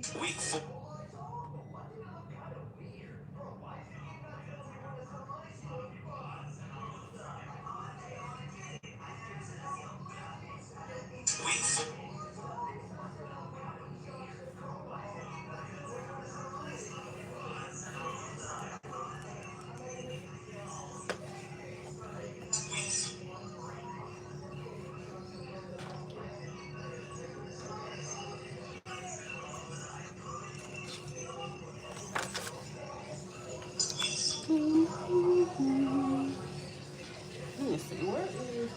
Week 4. Week 4. Let me see, where is this?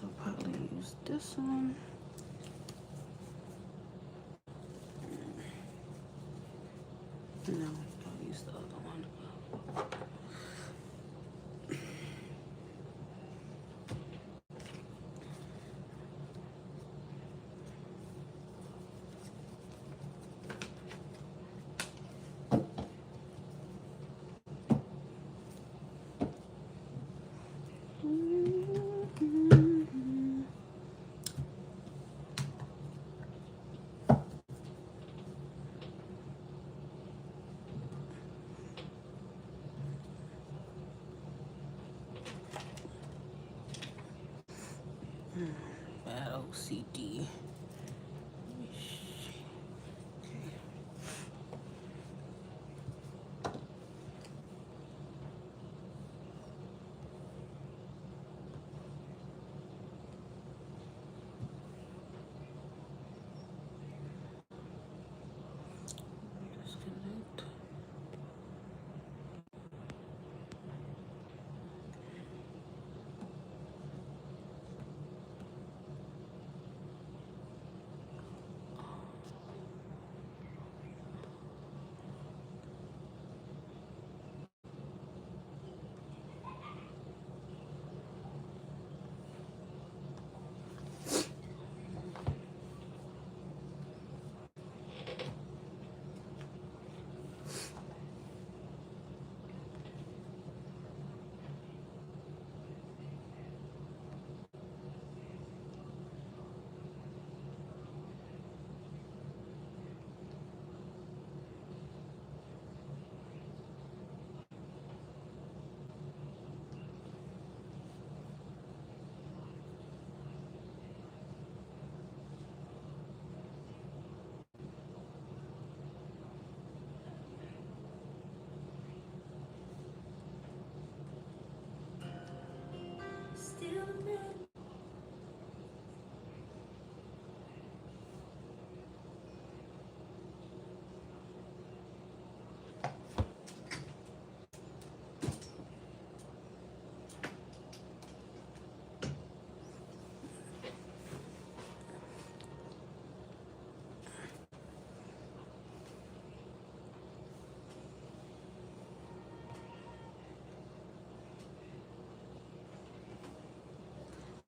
I'll probably use this one. No, I'll use the other one. Bad OCD. Disconnect.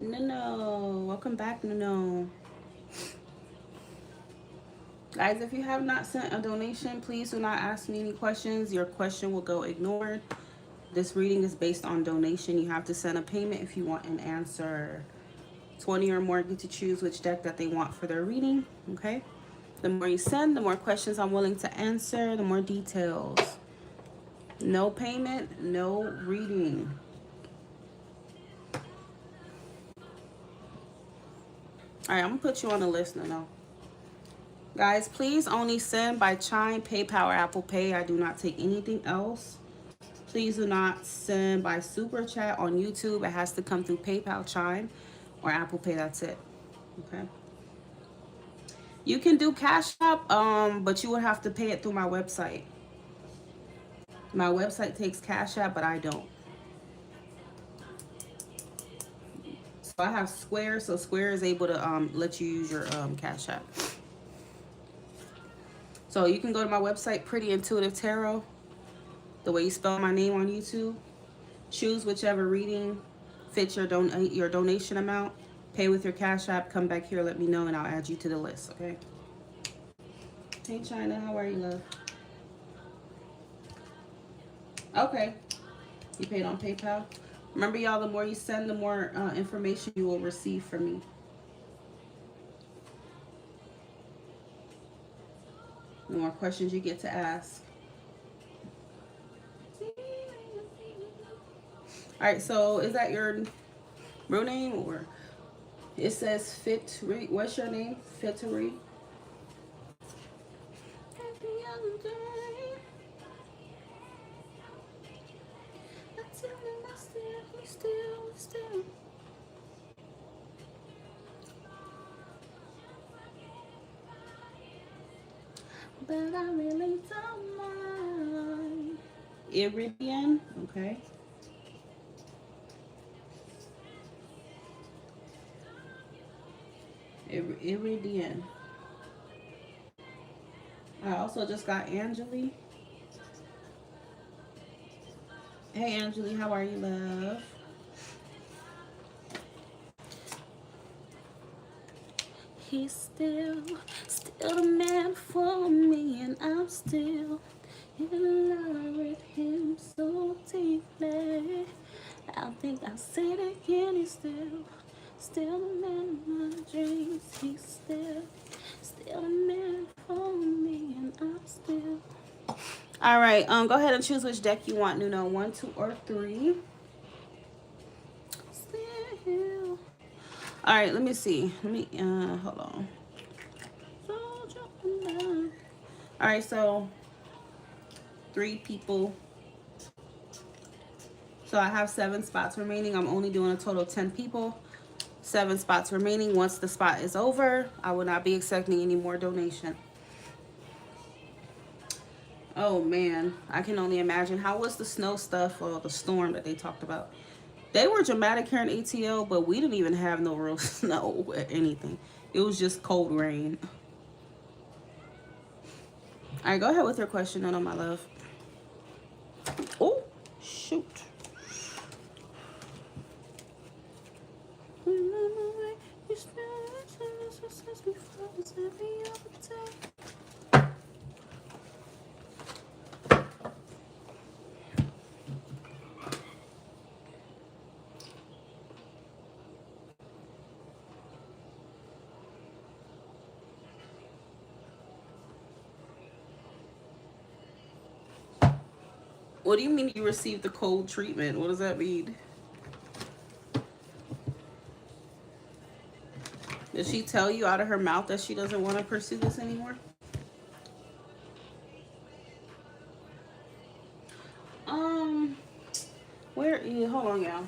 No, welcome back, no. Guys, if you have not sent a donation, please do not ask me any questions. Your question will go ignored. This reading is based on donation. You have to send a payment if you want an answer. 20 or more get to choose which deck that they want for their reading, okay? The more you send, the more questions I'm willing to answer, the more details. No payment, no reading. All right, I'm gonna put you on the list now. Guys, please only send by Chime, PayPal, or Apple Pay. I do not take anything else. Please do not send by Super Chat on YouTube. It has to come through PayPal, Chime, or Apple Pay. That's it. Okay. You can do Cash App, but you would have to pay it through my website. My website takes Cash App, but I don't. So I have Square, so Square is able to let you use your Cash App. So you can go to my website, Pretty Intuitive Tarot, the way you spell my name on YouTube. Choose whichever reading fits your donation amount. Pay with your Cash App. Come back here, let me know, and I'll add you to the list, okay? Hey, China, how are you, love? Okay. You paid on PayPal? Remember, y'all, the more you send, the more information you will receive from me. The more questions you get to ask. All right, so is that your real name, or it says Fitri? What's your name? Fitri? But I really don't mind. Iridian, okay. Iridian. I also just got Angeli. Hey, Angeli, how are you, love? He's still the man for me, and I'm still in love with him so deeply. I think I say it again, he's still the man of my dreams. He's still the man for me, and I'm still. All right, go ahead and choose which deck you want, Nuno. 1, 2, or 3. Still. All right, let me see. Hold on. All right, so 3 people. So I have 7 spots remaining. I'm only doing a total of 10 people. 7 spots remaining. Once the spot is over, I will not be accepting any more donation. Oh man, I can only imagine. How was the snow stuff or the storm that they talked about? They were dramatic here in ATL, but we didn't even have no real snow or anything. It was just cold rain. All right, go ahead with your question, Nano, my love. Oh, shoot. What do you mean you received the cold treatment? What does that mean? Did she tell you out of her mouth that she doesn't want to pursue this anymore? Where is, hold on, y'all.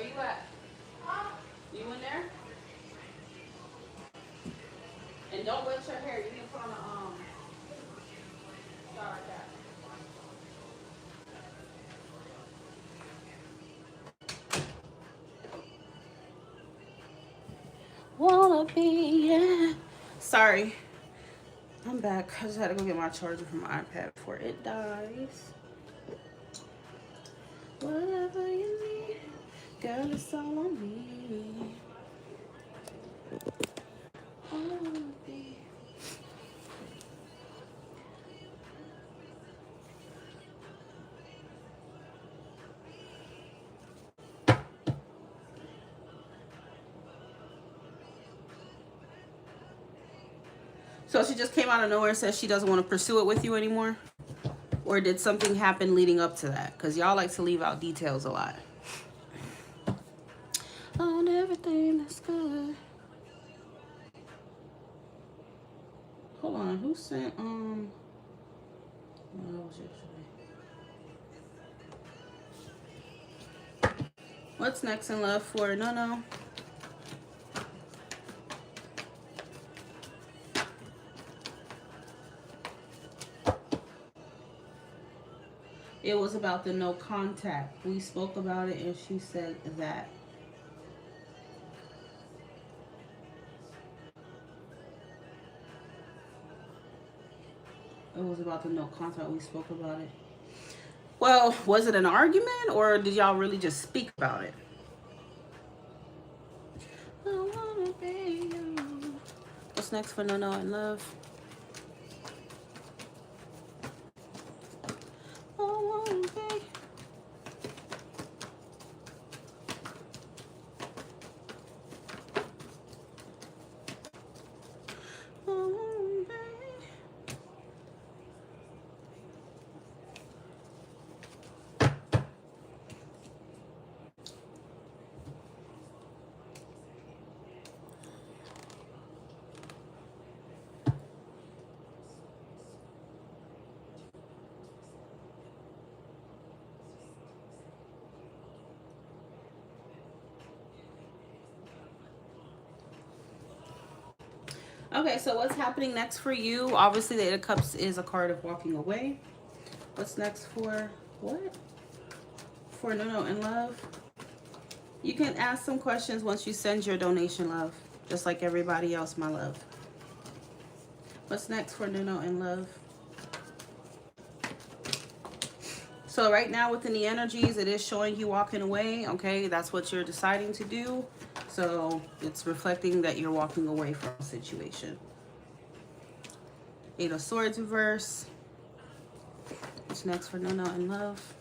Where you at? You in there? And don't wet your hair. You need to put on a start like that. Wanna be, yeah. Sorry. I'm back. I just had to go get my charger from my iPad before it dies. Whatever you need, girl, it's all on me. I wanna be. So she just came out of nowhere and says she doesn't want to pursue it with you anymore? Or did something happen leading up to that? Because y'all like to leave out details a lot. On everything that's good. Hold on, who sent no, that was yesterday. What's next in love for No? It was about the no contact. We spoke about it and she said that. It was about the no contact. We spoke about it. Well, was it an argument or did y'all really just speak about it? I wanna be you. What's next for No and Love? I wanna be. I wanna be. Okay, so what's happening next for you? Obviously, the Eight of Cups is a card of walking away. What's next for what? For No and Love? You can ask some questions once you send your donation, love. Just like everybody else, my love. What's next for No and Love? So right now within the energies, it is showing you walking away, okay? That's what you're deciding to do. So it's reflecting that you're walking away from a situation. Eight of Swords reverse. What's next for No and Love?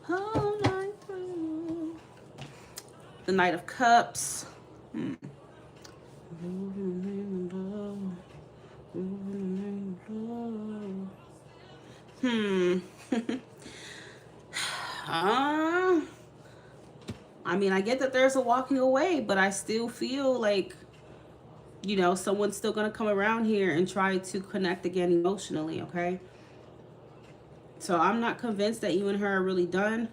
All night through. The Knight of Cups. I mean, I get that there's a walking away, but I still feel like, you know, someone's still going to come around here and try to connect again emotionally, okay? So I'm not convinced that you and her are really done.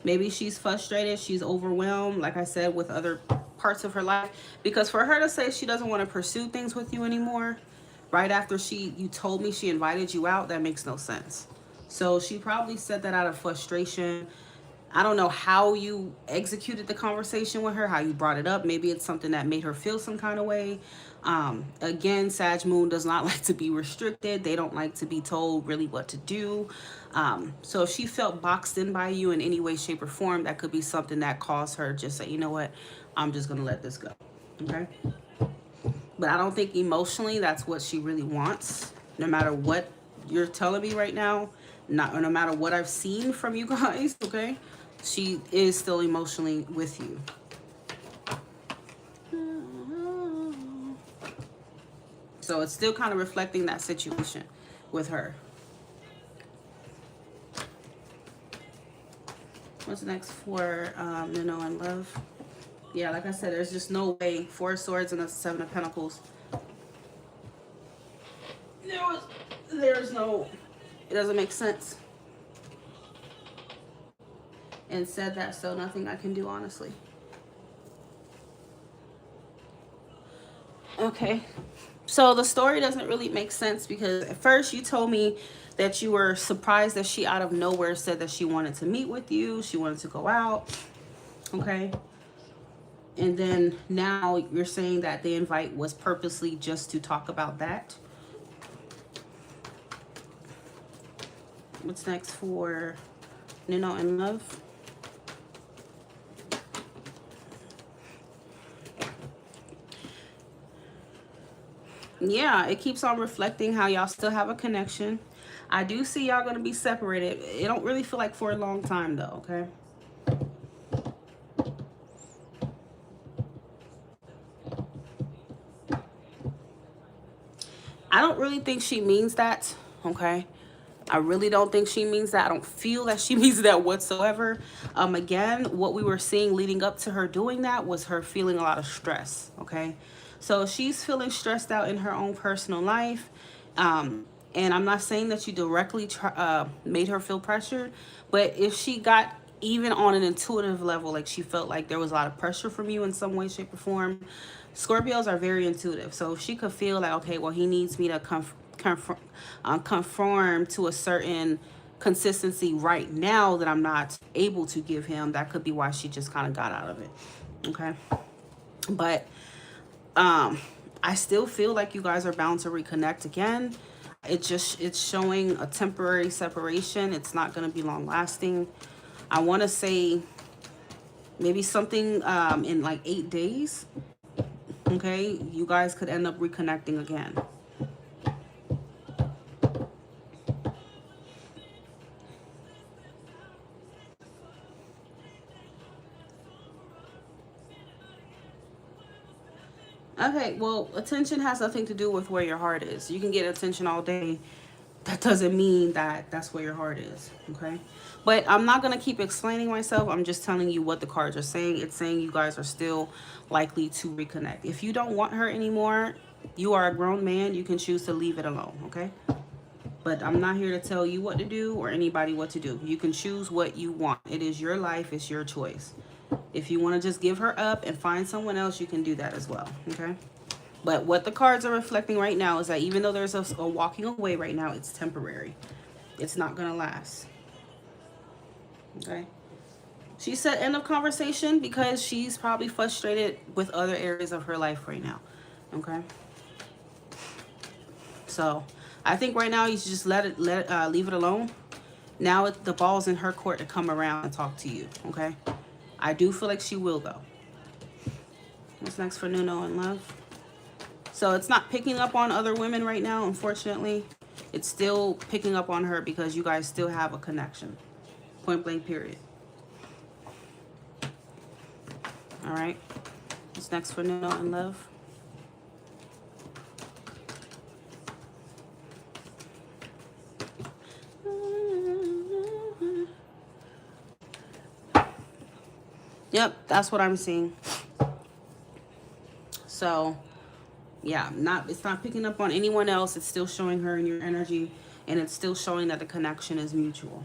Maybe she's frustrated, she's overwhelmed, like I said, with other parts of her life. Because for her to say she doesn't want to pursue things with you anymore, right after you told me she invited you out, that makes no sense. So she probably said that out of frustration. I don't know how you executed the conversation with her, how you brought it up. Maybe it's something that made her feel some kind of way. Again, Sag Moon does not like to be restricted. They don't like to be told really what to do. So if she felt boxed in by you in any way, shape, or form, that could be something that caused her just say, you know what, I'm just going to let this go. Okay? But I don't think emotionally that's what she really wants. No matter what you're telling me right now, no matter what I've seen from you guys, okay? She is still emotionally with you. So it's still kind of reflecting that situation with her. What's next for No and Love? Yeah, like I said, there's just no way. Four of Swords and a Seven of Pentacles. there's no, it doesn't make sense. And said that, so nothing I can do, honestly. Okay. So the story doesn't really make sense because at first you told me that you were surprised that she out of nowhere said that she wanted to meet with you. She wanted to go out. Okay. And then now you're saying that the invite was purposely just to talk about that. What's next for Nuno and Love? Yeah, it keeps on reflecting how y'all still have a connection. I do see y'all going to be separated. It don't really feel like for a long time though, okay? I don't really think she means that, okay? I really don't think she means that. I don't feel that she means that whatsoever. Again, what we were seeing leading up to her doing that was her feeling a lot of stress, okay? So she's feeling stressed out in her own personal life. And I'm not saying that you directly made her feel pressured, but if she got even on an intuitive level, like she felt like there was a lot of pressure from you in some way, shape, or form. Scorpios are very intuitive. So if she could feel like, okay, well, he needs me to conform to a certain consistency right now that I'm not able to give him, that could be why she just kind of got out of it. Okay. But I still feel like you guys are bound to reconnect again. It's showing a temporary separation. It's not going to be long lasting. I want to say maybe something in like 8 days. Okay, you guys could end up reconnecting again. Okay, well, attention has nothing to do with where your heart is. You can get attention all day. That doesn't mean that that's where your heart is, okay? But I'm not going to keep explaining myself. I'm just telling you what the cards are saying. It's saying you guys are still likely to reconnect. If you don't want her anymore, you are a grown man. You can choose to leave it alone, okay? But I'm not here to tell you what to do or anybody what to do. You can choose what you want. It is your life. It's your choice. If you want to just give her up and find someone else, you can do that as well, okay? But what the cards are reflecting right now is that even though there's a walking away right now, it's temporary. It's not going to last. Okay? She said end of conversation because she's probably frustrated with other areas of her life right now. Okay? So I think right now you should just leave it alone. Now the ball's in her court to come around and talk to you. Okay? I do feel like she will though. What's next for Nuno and Love? So it's not picking up on other women right now, unfortunately. It's still picking up on her because you guys still have a connection. Point blank, period. All right. What's next for Nuno and Love? Yep, that's what I'm seeing. So yeah, it's not picking up on anyone else. It's still showing her in your energy, and it's still showing that the connection is mutual.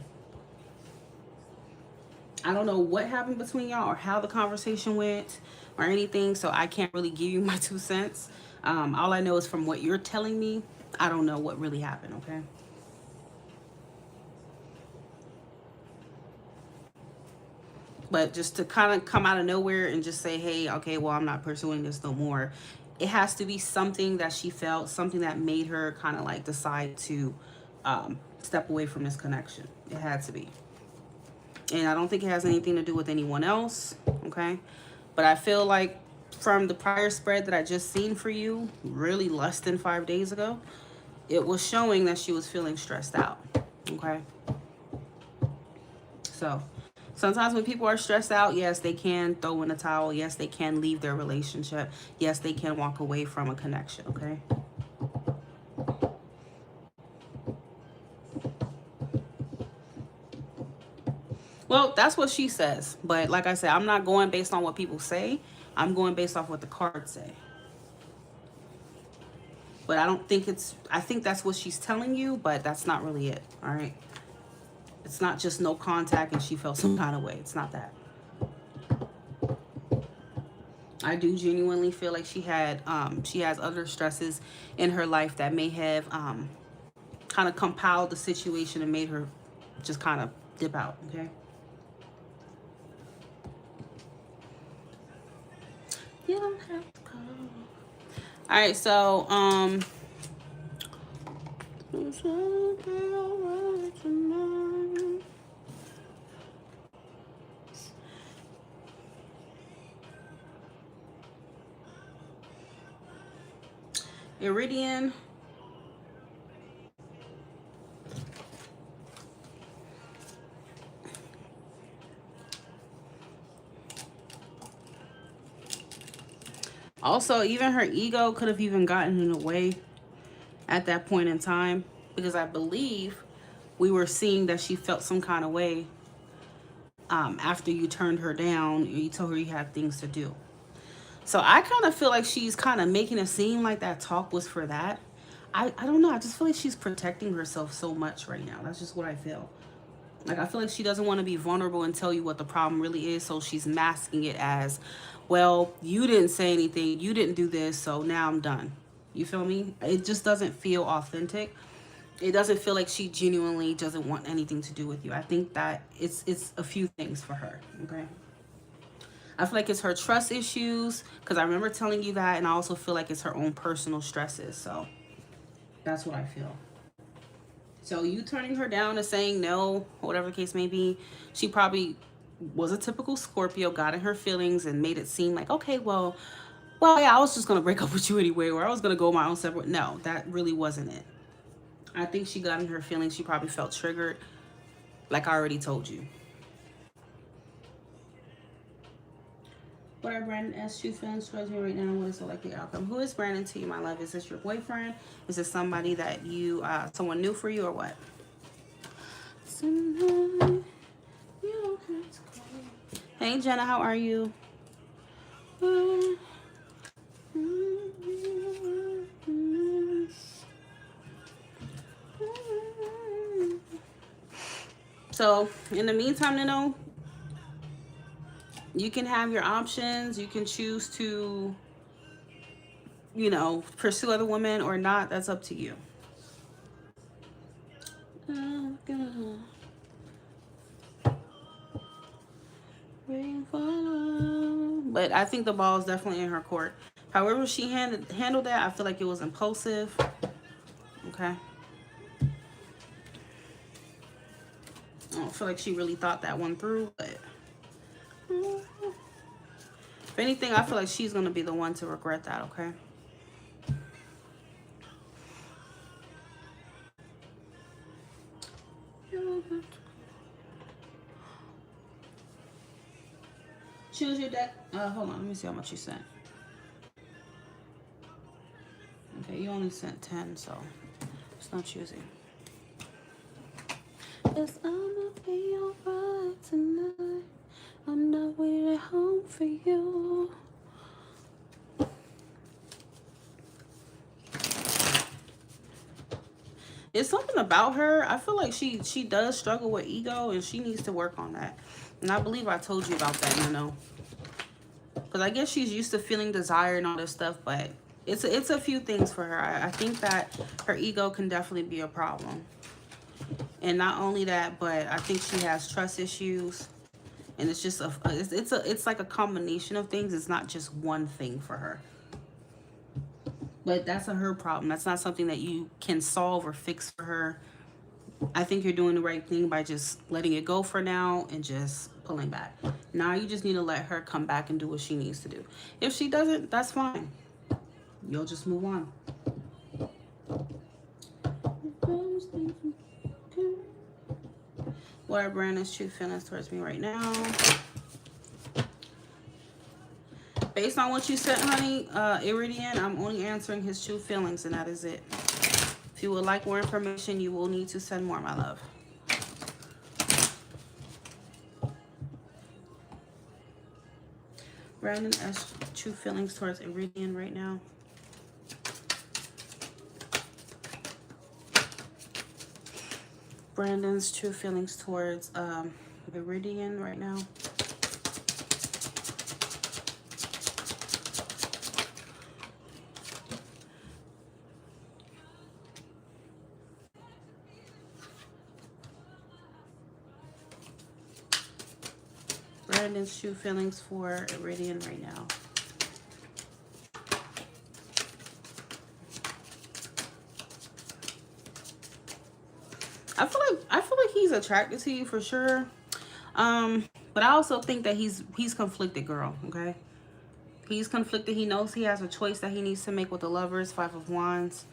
I don't know what happened between y'all or how the conversation went or anything, so I can't really give you my 2 cents. All I know is from what you're telling me, I don't know what really happened, okay? But just to kind of come out of nowhere and just say, hey, okay, well, I'm not pursuing this no more. It has to be something that she felt, something that made her kind of like decide to step away from this connection. It had to be. And I don't think it has anything to do with anyone else, okay? But I feel like from the prior spread that I just seen for you, really less than 5 days ago, it was showing that she was feeling stressed out, okay? So sometimes when people are stressed out, yes, they can throw in a towel. Yes, they can leave their relationship. Yes, they can walk away from a connection, okay? Well, that's what she says. But like I said, I'm not going based on what people say. I'm going based off what the cards say. But I don't think it's, I think that's what she's telling you, but that's not really it, all right? It's not just no contact and she felt some kind of way. It's not that. I do genuinely feel like she has other stresses in her life that may have kind of compiled the situation and made her just kind of dip out, okay? You don't have to go. All right, so Iridian. Also, even her ego could have even gotten in the way at that point in time, because I believe we were seeing that she felt some kind of way after you turned her down. You told her you had things to do. So I kind of feel like she's kind of making it seem like that talk was for that. I don't know. I just feel like she's protecting herself so much right now. That's just what I feel. Like, I feel like she doesn't want to be vulnerable and tell you what the problem really is. So she's masking it as, well, you didn't say anything. You didn't do this. So now I'm done. You feel me? It just doesn't feel authentic. It doesn't feel like she genuinely doesn't want anything to do with you. I think that it's a few things for her. Okay. I feel like it's her trust issues, because I remember telling you that. And I also feel like it's her own personal stresses. So that's what I feel. So you turning her down and saying no, or whatever the case may be, she probably was a typical Scorpio, got in her feelings and made it seem like, okay, well, yeah, I was just going to break up with you anyway, or I was going to go my own separate. No, that really wasn't it. I think she got in her feelings. She probably felt triggered, like I already told you. What are Brandon S. True feelings towards me right now? What is the likely outcome? Who is Brandon to you, my love? Is this your boyfriend? Is this somebody that you, someone new for you, or what? Hey, Jenna, how are you? So, in the meantime, Nino, you can have your options. You can choose to, pursue other women or not. That's up to you. But I think the ball is definitely in her court. However she handled that, I feel like it was impulsive. Okay. I don't feel like she really thought that one through, but if anything, I feel like she's going to be the one to regret that, okay? Choose your deck. Hold on, let me see how much you sent. Okay, you only sent 10, so it's not choosing. Yes, I'ma be alright tonight. I'm not waiting at home for you. It's something about her. I feel like she does struggle with ego, and she needs to work on that. And I believe I told you about that, because I guess she's used to feeling desire and all this stuff, but it's a few things for her. I think that her ego can definitely be a problem. And not only that, but I think she has trust issues, and it's just it's like a combination of things. It's not just one thing for her. But that's her problem. That's not something that you can solve or fix for her. I think you're doing the right thing by just letting it go for now and just pulling back. Now you just need to let her come back and do what she needs to do. If she doesn't, that's fine. You'll just move on. What are Brandon's true feelings towards me right now? Based on what you said, honey, Iridian, I'm only answering his true feelings, and that is it. If you would like more information, you will need to send more, my love. Brandon has true feelings towards Iridian right now. Brandon's true feelings towards Iridian right now. Brandon's true feelings for Iridian right now. I feel like he's attracted to you for sure. But I also think that he's conflicted, girl, okay? He's conflicted. He knows he has a choice that he needs to make with the Lovers, 5 of Wands.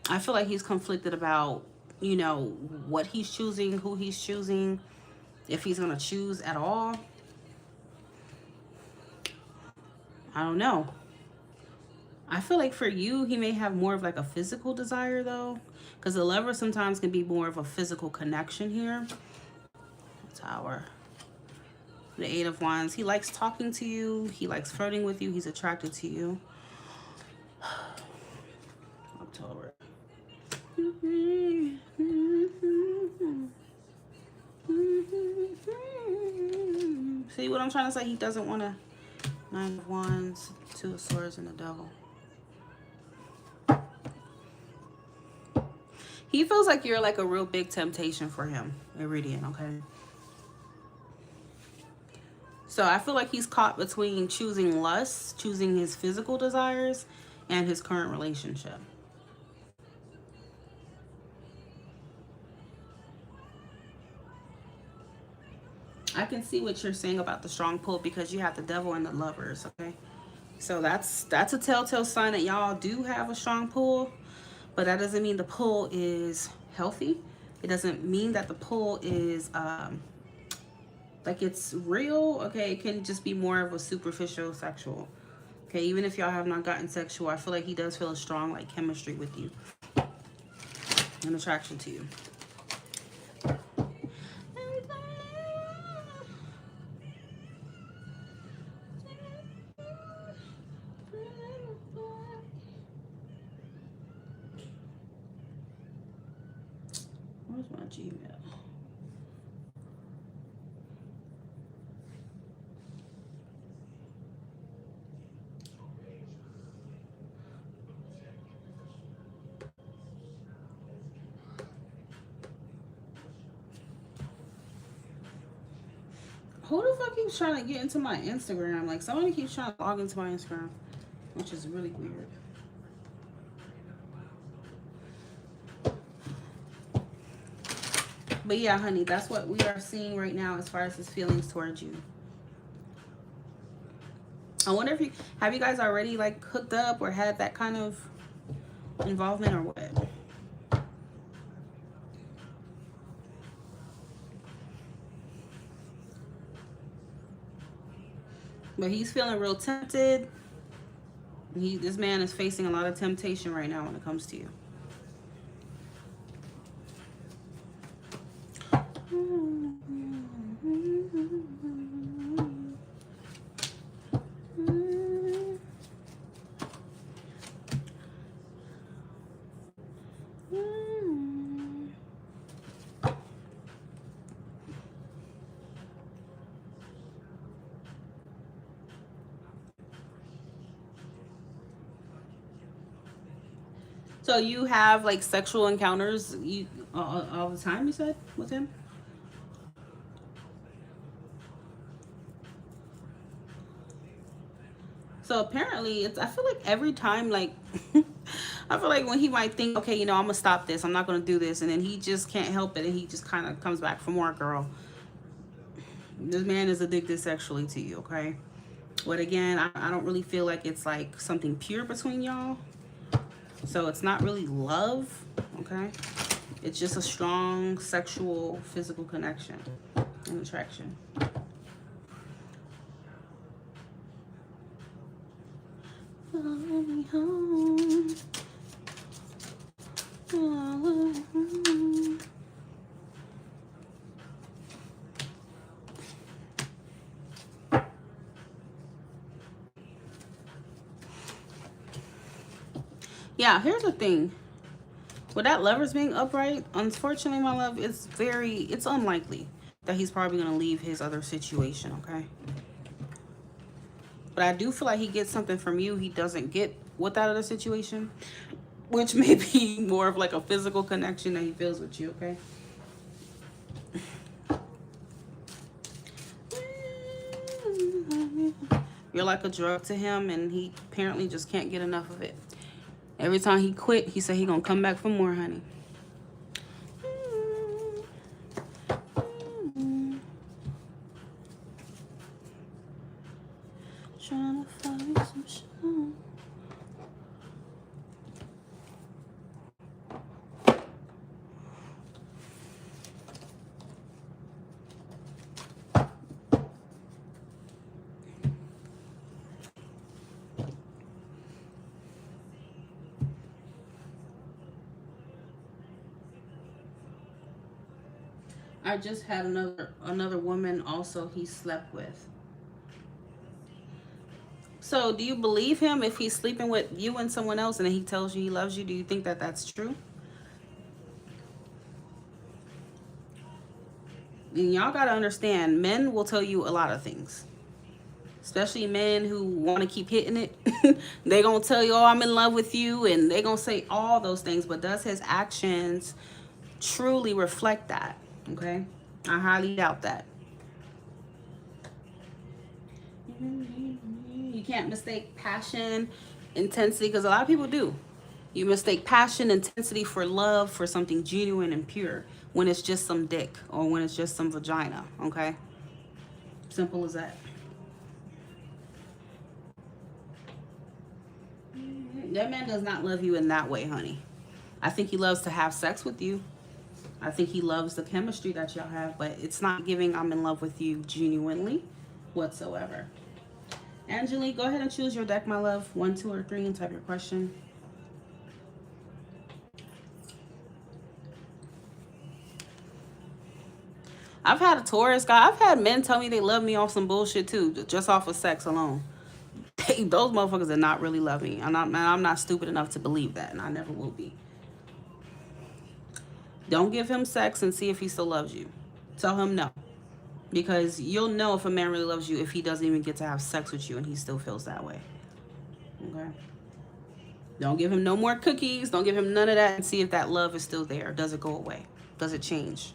I feel like he's conflicted about, you know, what he's choosing, who he's choosing, if he's going to choose at all. I don't know. I feel like for you, he may have more of like a physical desire though. Because the Lover sometimes can be more of a physical connection here. Tower. The 8 of Wands. He likes talking to you. He likes flirting with you. He's attracted to you. October. See what I'm trying to say? He doesn't want to. 9 of Wands, 2 of Swords, and the Devil. He feels like you're like a real big temptation for him, Iridian, okay? So I feel like he's caught between choosing lust, choosing his physical desires, and his current relationship. I can see what you're saying about the strong pull because you have the Devil and the Lovers, okay? So that's a telltale sign that y'all do have a strong pull, but that doesn't mean the pull is healthy. It doesn't mean that the pull is like it's real, okay? It can just be more of a superficial sexual, okay? Even if y'all have not gotten sexual, I feel like he does feel a strong like chemistry with you and attraction to you. Where's my Gmail? Who the fuck keeps trying to get into my Instagram? Like, somebody keeps trying to log into my Instagram, which is really weird. But yeah, honey, that's what we are seeing right now as far as his feelings towards you. I wonder if have you guys already like hooked up or had that kind of involvement or what? But he's feeling real tempted. This man is facing a lot of temptation right now when it comes to you. So you have like sexual encounters all the time, you said, with him? So apparently I feel like every time like I feel like when he might think, okay, you know, I'm gonna stop this, I'm not gonna do this, and then he just can't help it and he just kind of comes back for more, girl. This man is addicted sexually to you, okay? But again, I don't really feel like it's like something pure between y'all. So it's not really love, okay? It's just a strong sexual, physical connection and attraction. Follow me home. Follow home. Yeah, here's the thing. With that lovers being upright, unfortunately, my love, it's unlikely that he's probably going to leave his other situation, okay? But I do feel like he gets something from you he doesn't get with that other situation, which may be more of like a physical connection that he feels with you, okay? You're like a drug to him, and he apparently just can't get enough of it. Every time he quit, he said he gonna come back for more, honey. Trying to find some sun. I just had another woman also he slept with. So, do you believe him if he's sleeping with you and someone else and then he tells you he loves you? Do you think that that's true? And y'all got to understand, men will tell you a lot of things. Especially men who want to keep hitting it. They going to tell you, oh, I'm in love with you. And they going to say all those things. But does his actions truly reflect that? Okay? I highly doubt that. You can't mistake passion, intensity, because a lot of people do. You mistake passion, intensity for love, for something genuine and pure when it's just some dick or when it's just some vagina, okay? Simple as that. That man does not love you in that way, honey. I think he loves to have sex with you. I think he loves the chemistry that y'all have, but it's not giving I'm in love with you genuinely whatsoever. Angelique, go ahead and choose your deck, my love. 1, 2, or 3 and type your question. I've had a Taurus guy. I've had men tell me they love me off some bullshit too, just off of sex alone. Those motherfuckers did not really love me. I'm not stupid enough to believe that, and I never will be. Don't give him sex and see if he still loves you. Tell him no. Because you'll know if a man really loves you if he doesn't even get to have sex with you and he still feels that way. Okay? Don't give him no more cookies. Don't give him none of that and see if that love is still there. Does it go away? Does it change?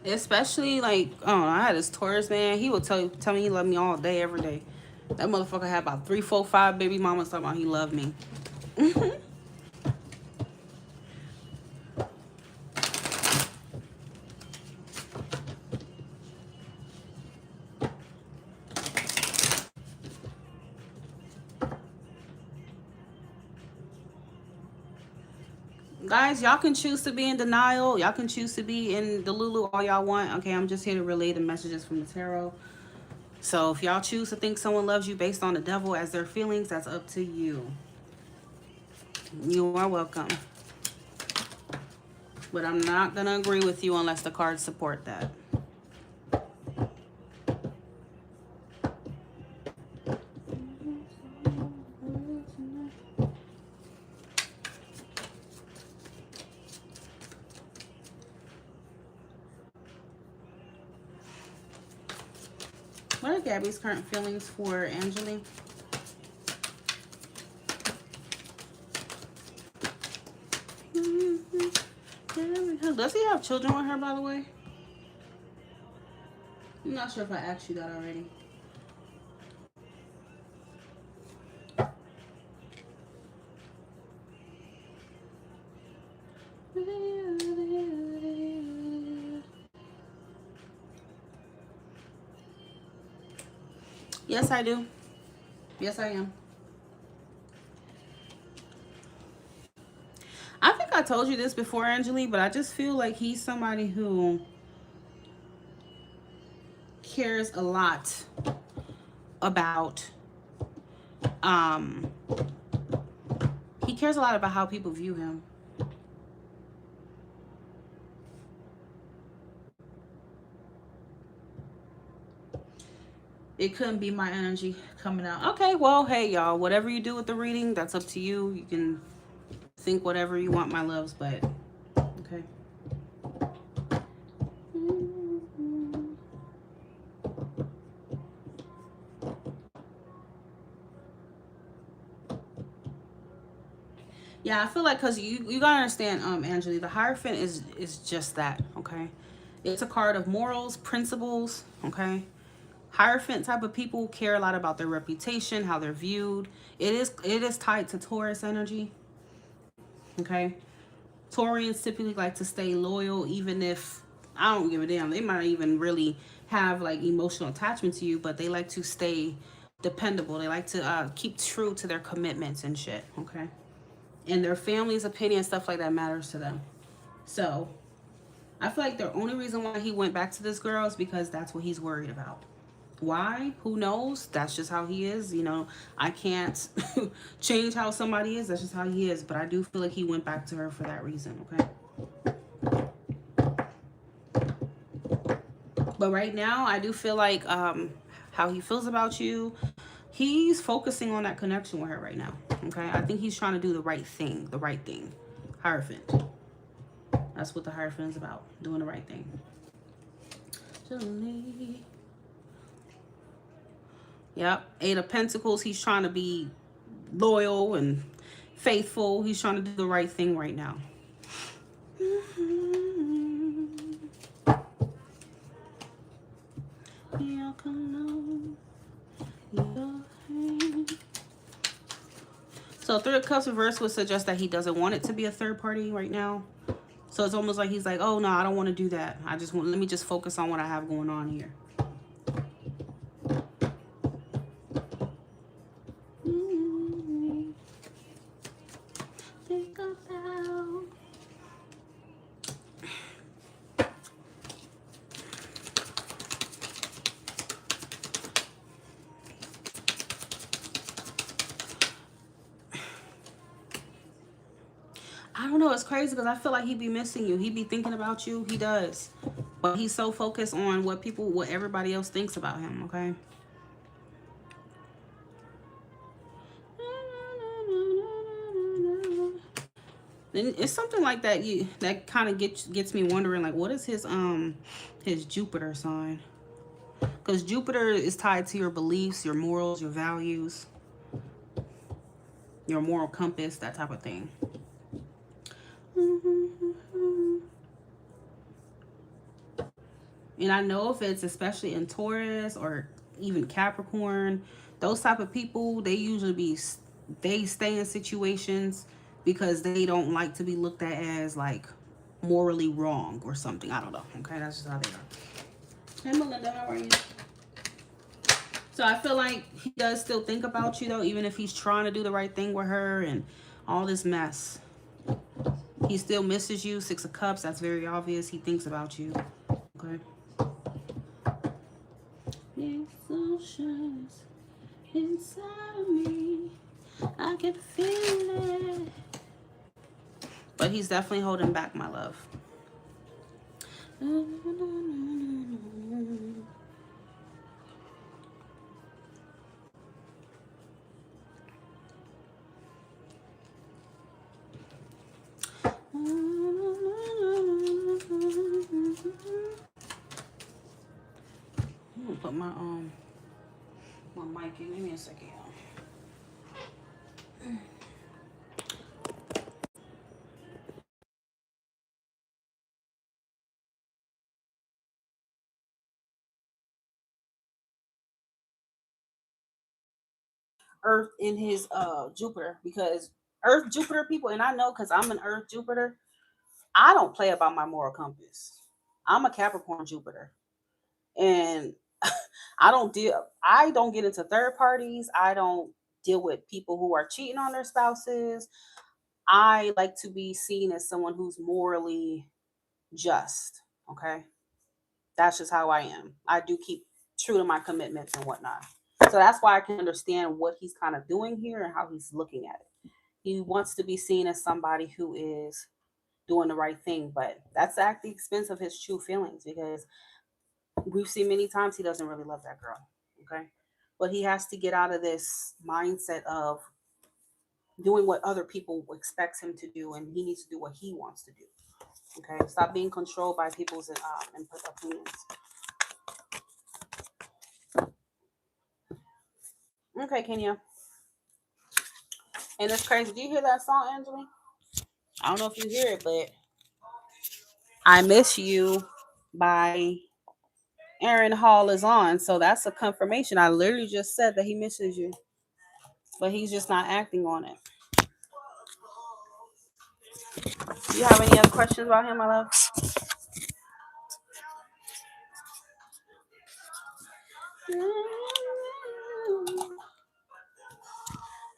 Especially like, oh, I had this Taurus man. He would tell me he loved me all day, every day. That motherfucker had about 3, 4, 5 baby mamas talking about he loved me. Guys, y'all can choose to be in denial. Y'all can choose to be in the Lulu all y'all want. Okay, I'm just here to relay the messages from the tarot. So if y'all choose to think someone loves you based on the devil as their feelings, that's up to you. You are welcome. But I'm not going to agree with you unless the cards support that. What are Gabby's current feelings for Angelique? Does he have children with her, by the way? I'm not sure if I asked you that already. Yes, I do. Yes, I am. I think I told you this before, Angelique, but I just feel like he's somebody who cares a lot about um he cares a lot about how people view him. It couldn't be my energy coming out. Okay, well, hey y'all, whatever you do with the reading, that's up to you. You can think whatever you want, my loves, but okay. Yeah, I feel like because you gotta understand, Angeli, the Hierophant is just that, okay? It's a card of morals, principles, okay? Hierophant type of people care a lot about their reputation, how they're viewed. It is tied to Taurus energy, okay? Taurians typically like to stay loyal, even if I don't give a damn. They might even really have like emotional attachment to you, but they like to stay dependable. They like to keep true to their commitments and shit, okay? And their family's opinion, stuff like that matters to them. So I feel like the only reason why he went back to this girl is because that's what he's worried about. Why? Who knows? That's just how he is. You know, I can't change how somebody is. That's just how he is. But I do feel like he went back to her for that reason, okay? But right now, I do feel like how he feels about you, he's focusing on that connection with her right now, okay? I think he's trying to do the right thing, Hierophant. That's what the Hierophant is about, doing the right thing. Yep, Eight of Pentacles, he's trying to be loyal and faithful. He's trying to do the right thing right now. So Three of Cups reverse would suggest that he doesn't want it to be a third party right now. So it's almost like he's like, oh no, I don't want to do that. Let me just focus on what I have going on here. Think about. I don't know. It's crazy because I feel like he be missing you. He be thinking about you. He does. But he's so focused on what everybody else thinks about him, okay? And it's something like that that kind of gets me wondering, like, what is his Jupiter sign? Because Jupiter is tied to your beliefs, your morals, your values, your moral compass, that type of thing. And I know if it's especially in Taurus or even Capricorn, those type of people, they stay in situations because they don't like to be looked at as like morally wrong or something. I don't know. Okay, that's just how they are. Hey Melinda, how are you? So I feel like he does still think about you though, even if he's trying to do the right thing with her and all this mess. He still misses you. Six of Cups, that's very obvious. He thinks about you. Okay. Emotions inside of me, I can feel it. But he's definitely holding back, my love. I'm gonna put my mic in. Give me a second. Earth in his Jupiter, because Earth Jupiter people, and I know because I'm an Earth Jupiter, I don't play about my moral compass. I'm a Capricorn Jupiter, and I don't get into third parties. I don't deal with people who are cheating on their spouses. I like to be seen as someone who's morally just. Okay, that's just how I am. I do keep true to my commitments and whatnot. So that's why I can understand what he's kind of doing here and how he's looking at it. He wants to be seen as somebody who is doing the right thing, but that's at the expense of his true feelings, because we've seen many times he doesn't really love that girl. Okay. But he has to get out of this mindset of doing what other people expects him to do, and he needs to do what he wants to do. Okay. Stop being controlled by people's opinions. Okay, Kenya. And it's crazy. Do you hear that song, Angela? I don't know if you hear it, but I Miss You by Aaron Hall is on. So that's a confirmation. I literally just said that he misses you, but he's just not acting on it. Do you have any other questions about him, my love?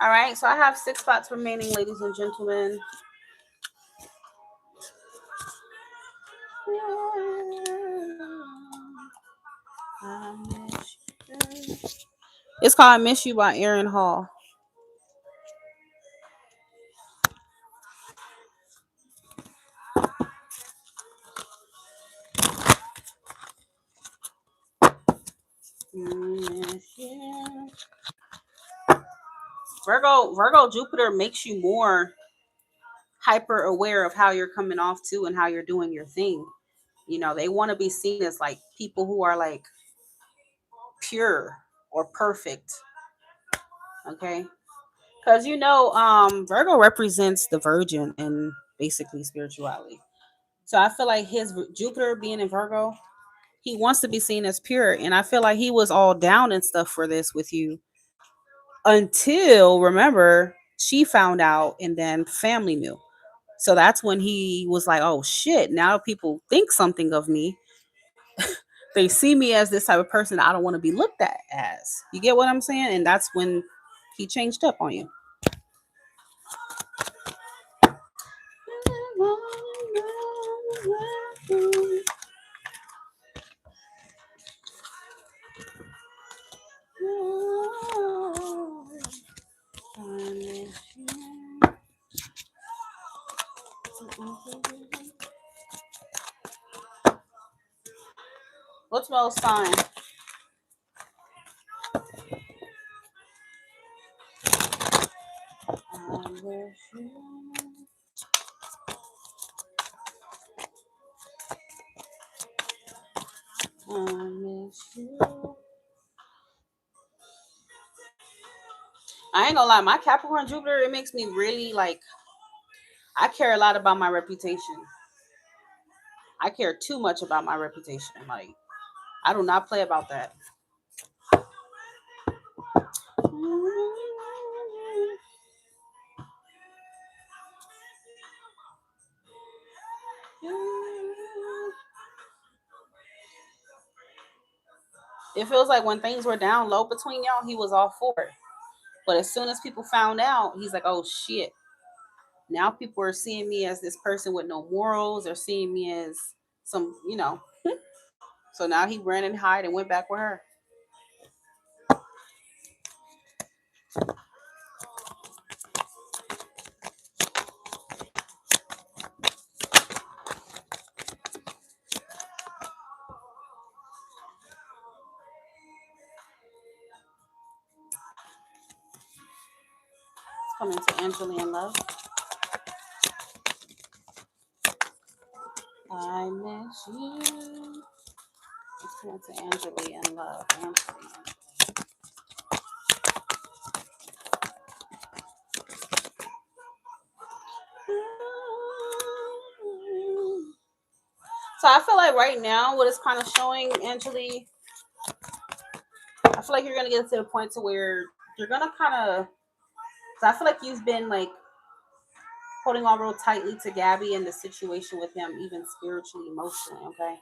All right, so I have 6 spots remaining, ladies and gentlemen. It's called I Miss You by Aaron Hall. Virgo Jupiter makes you more hyper aware of how you're coming off too and how you're doing your thing. You know, they want to be seen as like people who are like pure or perfect. Okay. Because Virgo represents the virgin and basically spirituality. So I feel like his Jupiter being in Virgo, he wants to be seen as pure. And I feel like he was all down and stuff for this with you until, remember, she found out and then family knew. So that's when he was like, oh shit, now people think something of me. They see me as this type of person I don't want to be looked at as. You get what I'm saying? And that's when he changed up on you. What's Mel's sign? I ain't gonna lie, my Capricorn Jupiter, it makes me really like, I care a lot about my reputation. I care too much about my reputation. Like, I do not play about that. It feels like when things were down low between y'all, he was all for it. But as soon as people found out, he's like, oh shit. Now people are seeing me as this person with no morals. They're seeing me as some. So now he ran and hid and went back with her. Coming to Angela in love. I miss you. Let's come to Angela in love. So I feel like right now, what it's kind of showing, Angela, I feel like you're gonna get to the point to where you're gonna kind of. So I feel like you've been like holding on real tightly to Gabby and the situation with him, even spiritually, emotionally. Okay.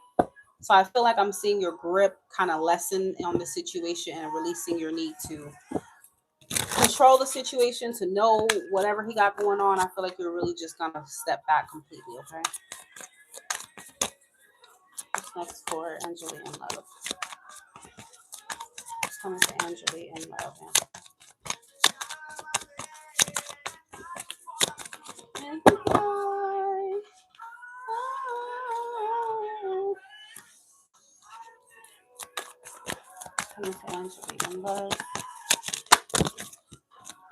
So I feel like I'm seeing your grip kind of lessen on the situation and releasing your need to control the situation, to know whatever he got going on. I feel like you're really just gonna step back completely. Okay. What's next for Angela in love? coming to Angeli and love him. And goodbye. Oh. Coming to Angeli and love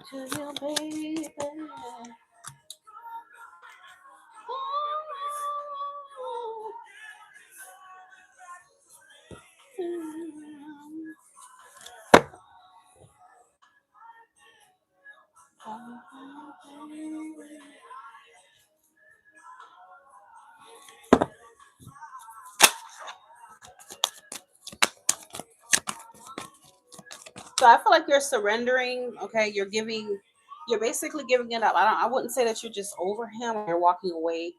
to you, baby. So I feel like you're surrendering. Okay, you're basically giving it up. I wouldn't say that you're just over him or you're walking away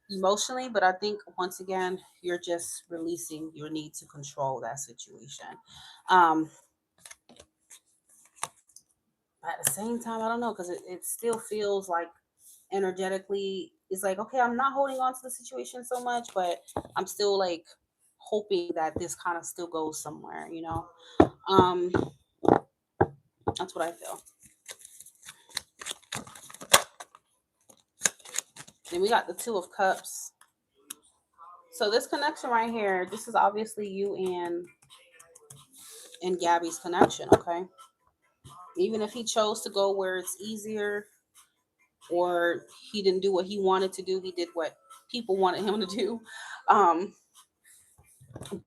emotionally, but I think once again you're just releasing your need to control that situation. Um, at the same time, I don't know because it still feels like energetically it's like okay, I'm not holding on to the situation so much, but I'm still like hoping that this kind of still goes somewhere. Um, that's what I feel. Then we got the Two of Cups. So this connection right here, this is obviously you and Gabby's connection, okay? Even if he chose to go where it's easier or he didn't do what he wanted to do, he did what people wanted him to do. Um,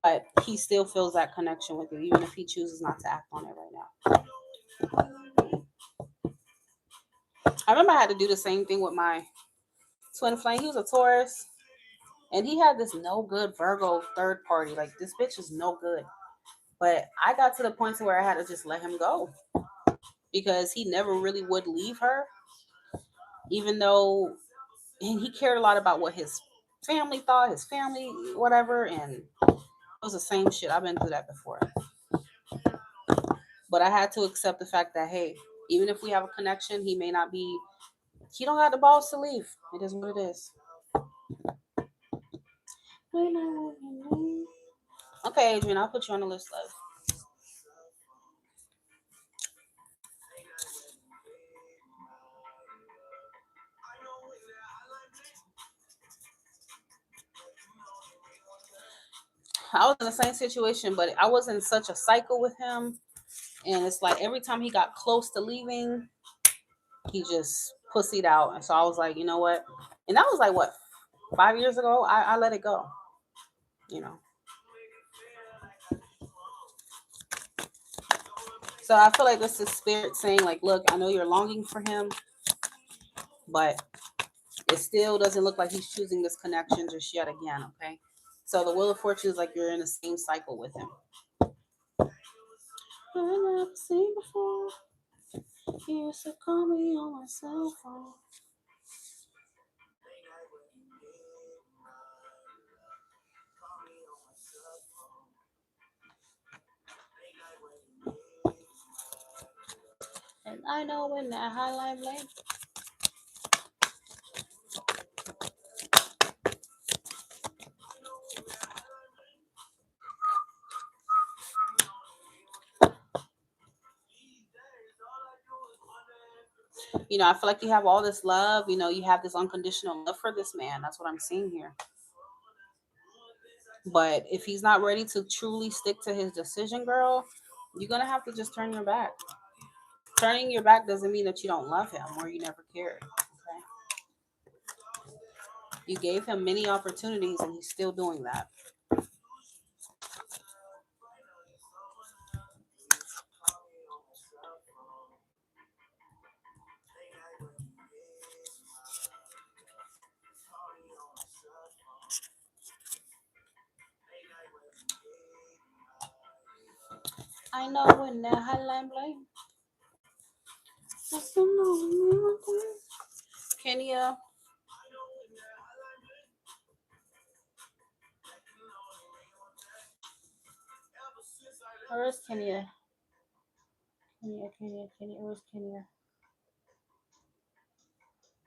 but he still feels that connection with you, even if he chooses not to act on it right now. I remember I had to do the same thing with my twin flame. He was a Taurus, and he had this no good Virgo third party. Like this bitch is no good. But I got to the point to where I had to just let him go because he never really would leave her, even though and he cared a lot about what his family thought, his family, whatever, and it was the same shit. I've been through that before. But I had to accept the fact that hey, even if we have a connection, he don't have the balls to leave. It is what it is. Okay, Adrian, I'll put you on the list, love. I was in the same situation, but I was in such a cycle with him. And it's like every time he got close to leaving, he just pussied out. And so I was like, you know what? And that was like, what, 5 years ago? I let it go, you know. So I feel like this is spirit saying, like, look, I know you're longing for him, but it still doesn't look like he's choosing this connection just yet again, okay? So the Wheel of Fortune is like you're in the same cycle with him. I never seen before. You used to call me on my cell phone. And I know when that highlight blank. I feel like you have all this love. You have this unconditional love for this man. That's what I'm seeing here. But if he's not ready to truly stick to his decision, girl, you're going to have to just turn your back. Turning your back doesn't mean that you don't love him or you never cared. Okay? You gave him many opportunities and he's still doing that. I know when that hotline bling. Kenya. Where's Kenya? Kenya. Where's Kenya?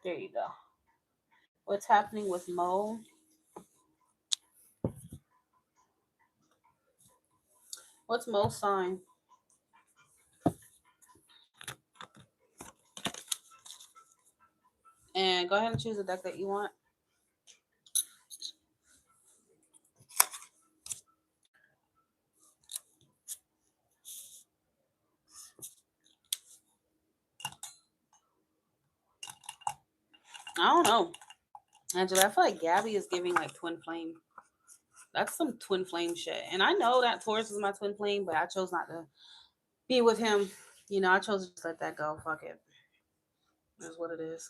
There you go. What's happening with Mo? What's Mo's sign? go ahead and choose the deck that you want. I don't know, Angela. I feel like Gabby is giving like twin flame. That's some twin flame shit. And I know that Taurus is my twin flame, but I chose not to be with him. You know, I chose to just let that go. Fuck it. That's what it is.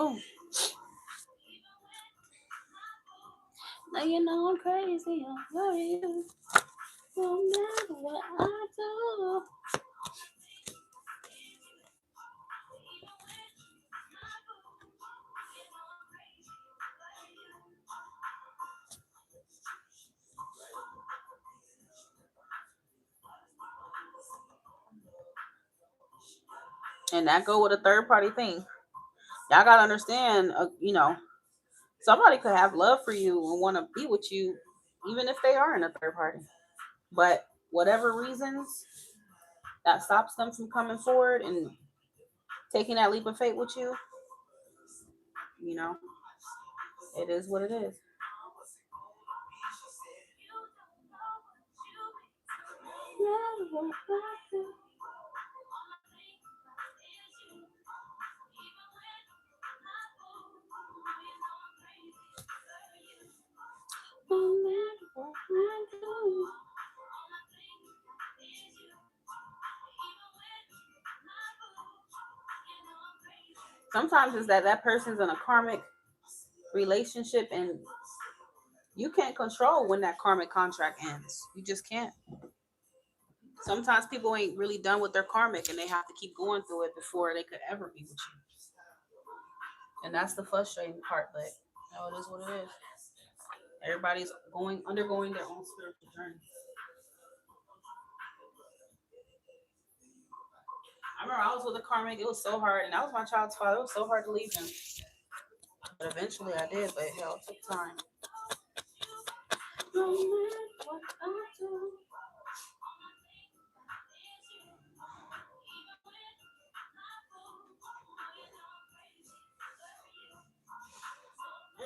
Oh, now you know I'm crazy over you. No matter what I do. And that go with a third party thing. Y'all gotta understand, you know, somebody could have love for you and want to be with you, even if they are in a third party. But whatever reasons that stops them from coming forward and taking that leap of faith with you, you know, it is what it is. Sometimes it's that person's in a karmic relationship and you can't control when that karmic contract ends. You just can't. Sometimes people ain't really done with their karmic and they have to keep going through it before they could ever be with you. And that's the frustrating part, but you know, it is what it is. Everybody's undergoing their own spiritual journey. I remember I was with a karmic, it was so hard, and that was my child's father. It was so hard to leave him. But eventually I did, but hell, it took time.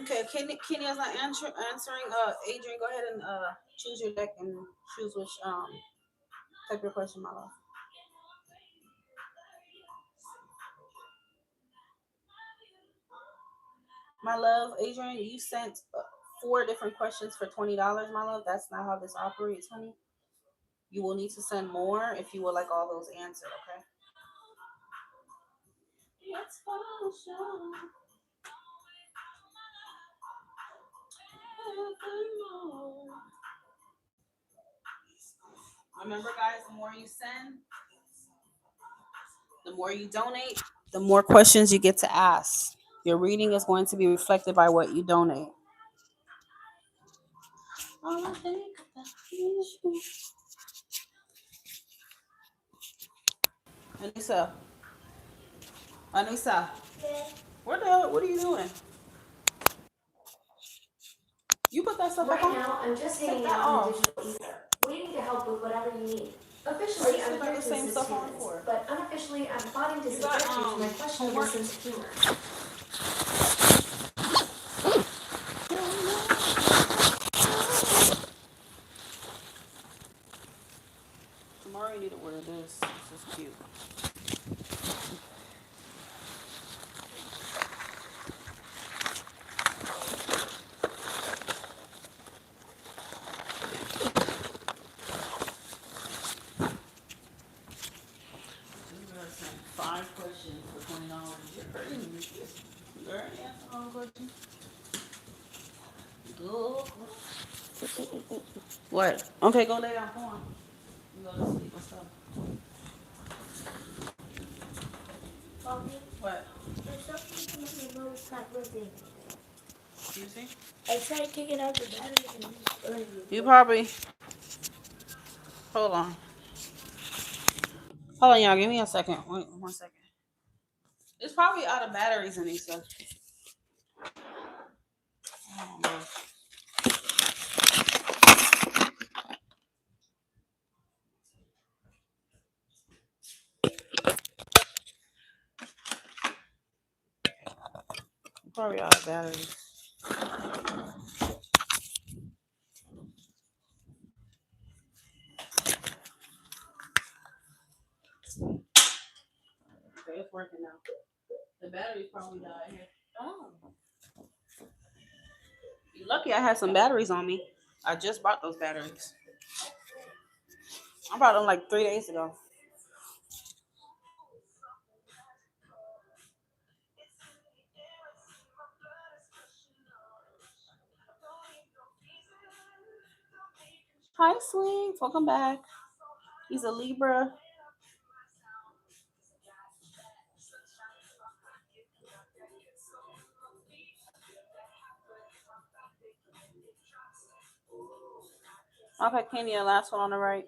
Okay, Kenya's not answering. Adrian, go ahead and choose your deck and choose which type of question, my love. My love, Adrian, you sent 4 different questions for $20, my love. That's not how this operates, honey. You will need to send more if you would like all those answered, okay? Remember, guys, the more you send, the more you donate, the more questions you get to ask. Your reading is going to be reflected by what you donate. Anissa. Anissa. Yeah. What are you doing? You put that stuff right up on? now, I'm just hanging out in the digital ether, waiting to help with whatever you need. Officially, I'm here to assist humans, but unofficially, I'm plotting to subject you to my questionable sense of humor. Tomorrow you need to wear this. This is cute. Five questions for $20. You're hurting me. Girl, answer all the questions. Go. What? Okay, go lay down. Come on. You go to sleep. What's up? What? something in the remote not working. You see? I tried taking out the batteries and it's burning. You probably... Hold on. Hold on, y'all. Give me a second. Wait, 1 second. It's probably out of batteries in these stuff. Oh, man. Probably out of batteries. Okay, it's working now. The batteries probably died here. Oh. You're lucky I had some batteries on me. I just bought those batteries. I bought them like 3 days ago. Hi, Sweet. Welcome back. He's a Libra. Okay, Kenya, last one on the right.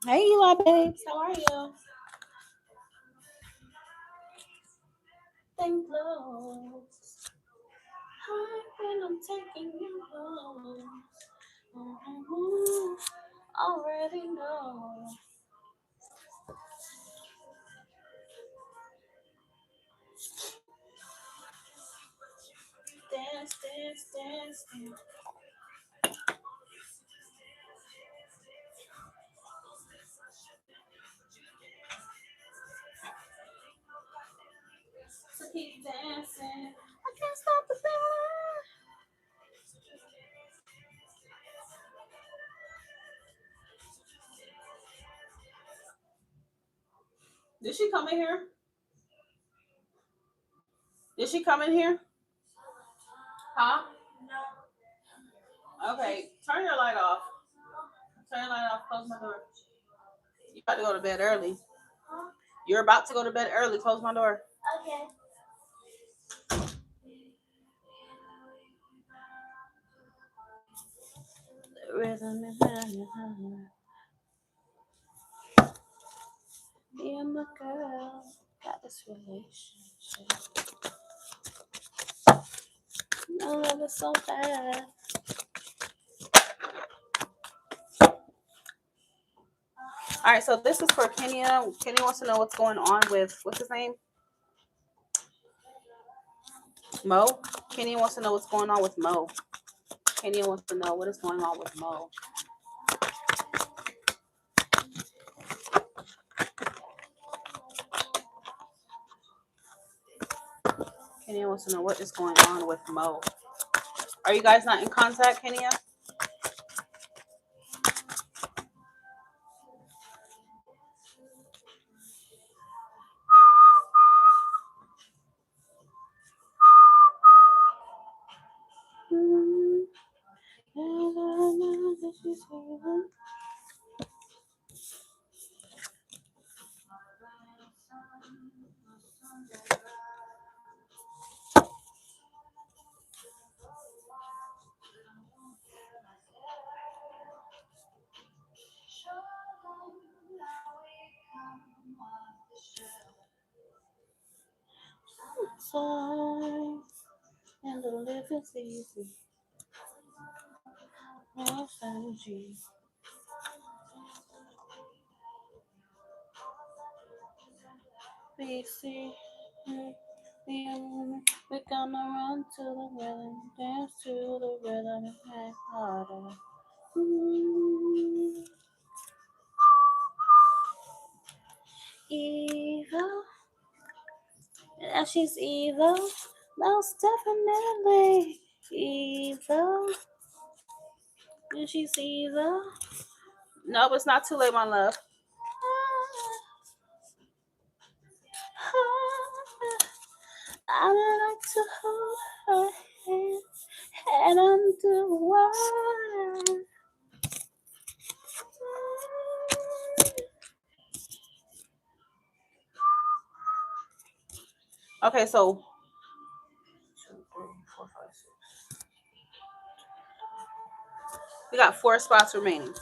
Hey, Eli, babes. How are you? Think close. When I'm taking you home. Already know. Dance, dance, dance, dance. So keep dancing. I can't stop the feeling. Did she come in here? Did she come in here? Huh? No. Okay, turn your light off. Turn your light off. Close my door. You about to go to bed early. Huh? You're about to go to bed early. Close my door. Okay. The rhythm is me and my girl got this relationship. I love it so bad. All right, so this is for Kenya. Kenya wants to know what's going on with, what's his name? Mo. Kenya wants to know what's going on with Mo. Kenya wants to know what is going on with Mo. Kenya wants to know what is going on with Mo. Are you guys not in contact, Kenya? Time and the live is easy. Energy. BC. We're gonna run to the rhythm, dance to the rhythm, and hang harder. Evil. Yeah, she's evil. Most definitely evil. And she's evil. No, it's not too late, my love. I would like to hold her hand and undo one. Okay, so 2, 3, 4, 5, 6. We got 4 spots remaining.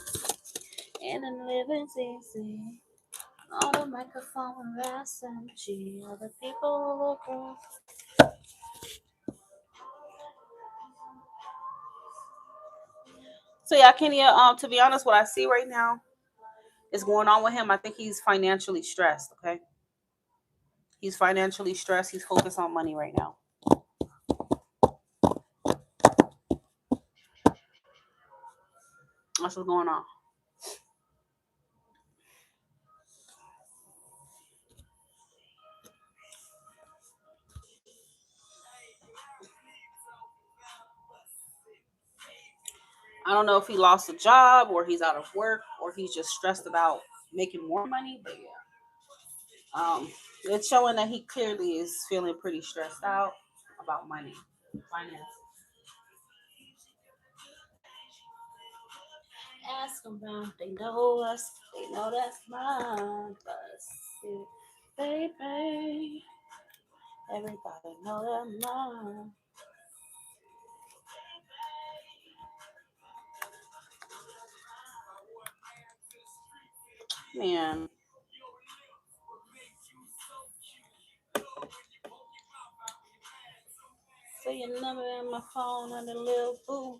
And in living's easy. On the microphone, SMG. Other people look. So yeah, Kenya. To be honest, what I see right now is going on with him. I think he's financially stressed. Okay, he's financially stressed. He's focused on money right now. That's what's going on. I don't know if he lost a job or he's out of work or he's just stressed about making more money. But yeah, it's showing that he clearly is feeling pretty stressed out about money, finance. Ask them around, they know us, they know that's mine. Baby, everybody know that mine. Man. Say your number in my phone and a little boo.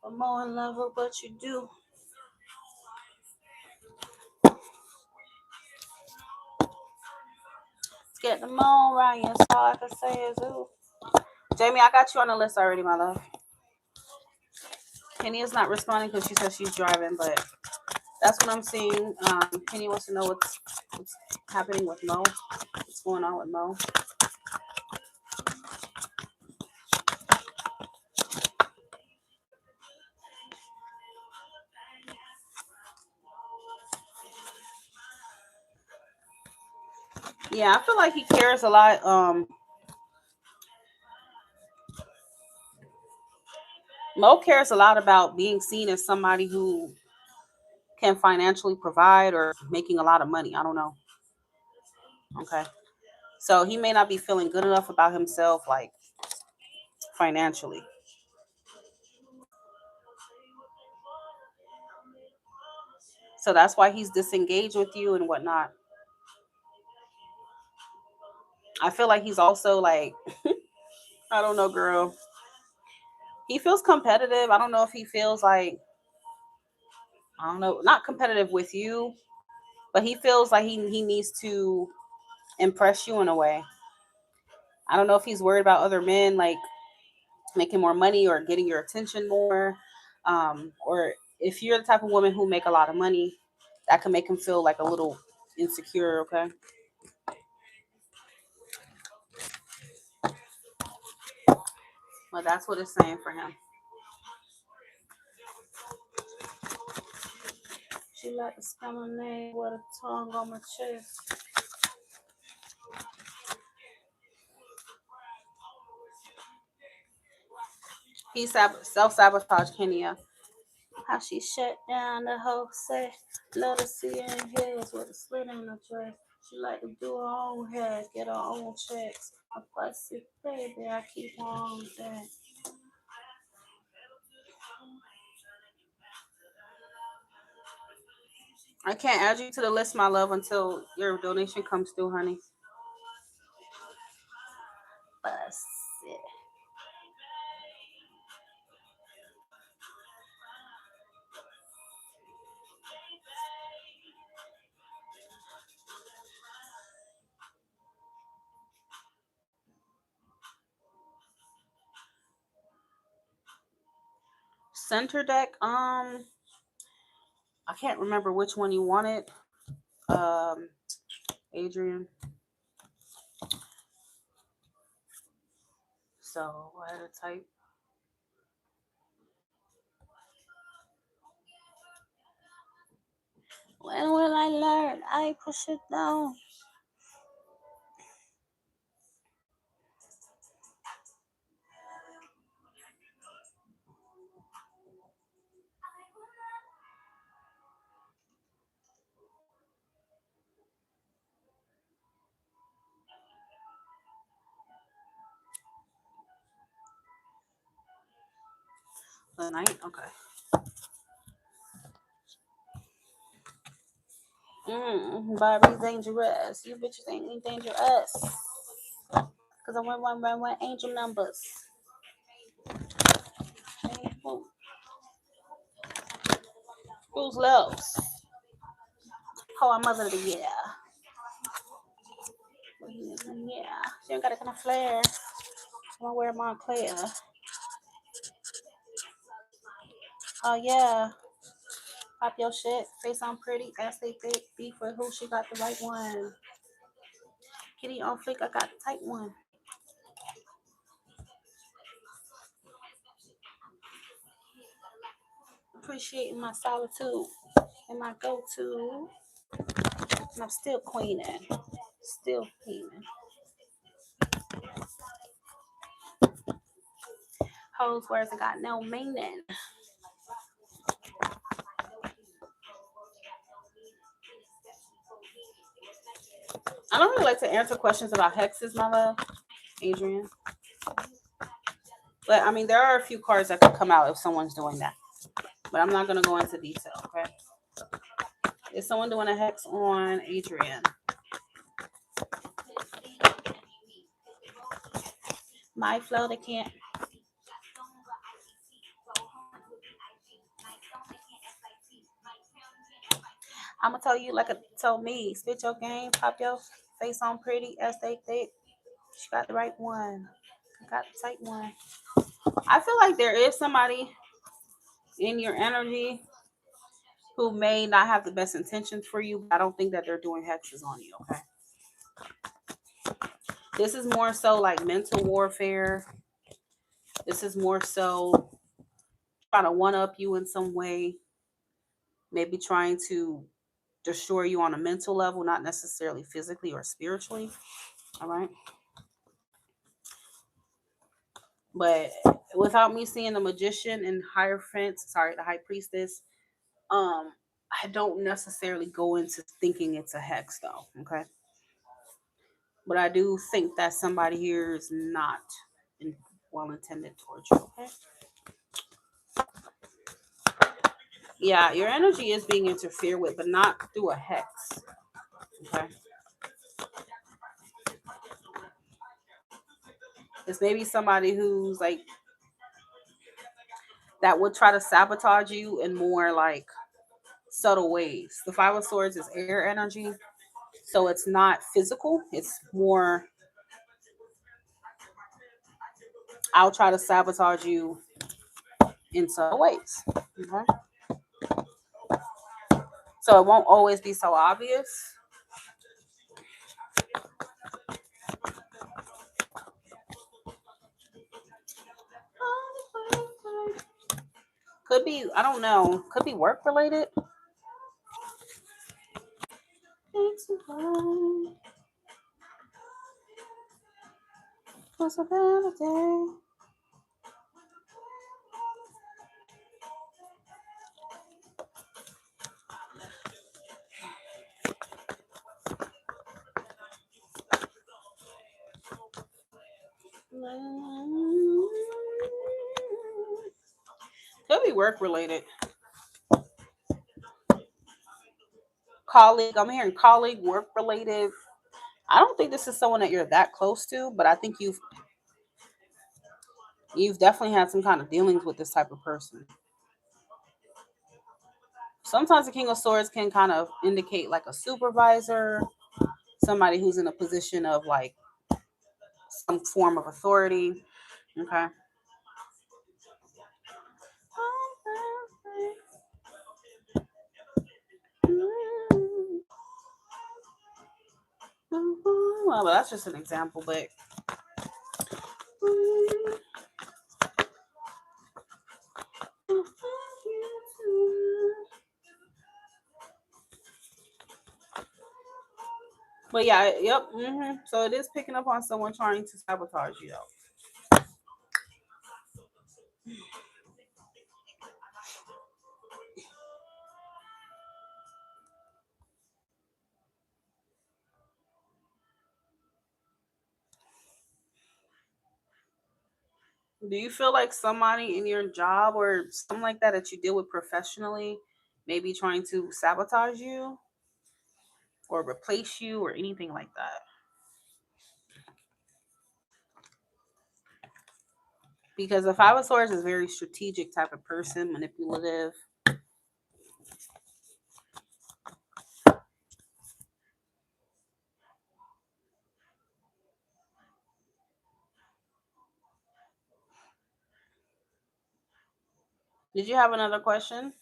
I'm more in love with what you do. Let's get them on right. That's all I can say is ooh. Jamie, I got you on the list already, my love. Kenny is not responding because she says she's driving, but that's what I'm seeing. Kenny wants to know what's happening with Mo. What's going on with Mo? Yeah, I feel like he cares a lot. Mo cares a lot about being seen as somebody who can financially provide or making a lot of money. I don't know. Okay. So he may not be feeling good enough about himself, like financially. So that's why he's disengaged with you and whatnot. I feel like he's also like, I don't know, girl. He feels competitive. I don't know if he feels like, I don't know, not competitive with you, but he feels like he needs to impress you in a way. I don't know if he's worried about other men like making more money or getting your attention more. Or if you're the type of woman who make a lot of money, that can make him feel like a little insecure, okay? Well, that's what it's saying for him. She like to spell my name with a tongue on my chest. He self-sabotage Kenya. How she shut down the whole set. Love to see her in heels with a slit in her dress. She like to do her own hair, get her own checks. A fussy baby, I keep on that. I can't add you to the list, my love, until your donation comes through, honey. Fussy. Center deck, I can't remember which one you wanted. Adrian. So I had to type. When will I learn? I push it down. The night? Okay. Barbie's dangerous. You bitches ain't dangerous. Because I want angel numbers. Who's loves? Oh, I'm mother of the year. Yeah. She ain't got a kind of flare. I'm gonna wear Montclair. Oh, yeah. Pop your shit. Face on pretty. Ass they thick. Beef for who? She got the right one. Kitty on flick. I got the tight one. Appreciating my solitude and my go-to. And I'm still queening. Still queening. Hoes words that got no meaning. I don't really like to answer questions about hexes, my love, Adrian. But I mean, there are a few cards that could come out if someone's doing that. But I'm not going to go into detail, okay? Is someone doing a hex on Adrian? My flow, they can't. I'm going to tell you like it told me. Spit your game, pop your face on pretty, S-they thick. She got the right one. Got the tight one. I feel like there is somebody in your energy who may not have the best intentions for you, but I don't think that they're doing hexes on you, okay? This is more so like mental warfare. This is more so trying to one-up you in some way. Maybe trying to destroy you on a mental level, not necessarily physically or spiritually. All right. But without me seeing the magician and the high priestess, I don't necessarily go into thinking it's a hex though. Okay. But I do think that somebody here is not well intended towards you. Okay. Yeah, your energy is being interfered with, but not through a hex. Okay. It's maybe somebody who's like that would try to sabotage you in more like subtle ways. The Five of Swords is air energy, so it's not physical. It's more, I'll try to sabotage you in subtle ways. Okay? So it won't always be so obvious. Could be, I don't know, could be work related. Was a better day. Could be work related. Colleague, I'm hearing colleague, work related. I don't think this is someone that you're that close to, but I think you've definitely had some kind of dealings with this type of person. Sometimes the King of Swords can kind of indicate like a supervisor, somebody who's in a position of like some form of authority. Okay. Well, that's just an example, but yeah, yep. So it is picking up on someone trying to sabotage you, though. Do you feel like somebody in your job or something like that you deal with professionally maybe trying to sabotage you or replace you or anything like that? Because the Five of Swords is a very strategic type of person, manipulative. Did you have another question?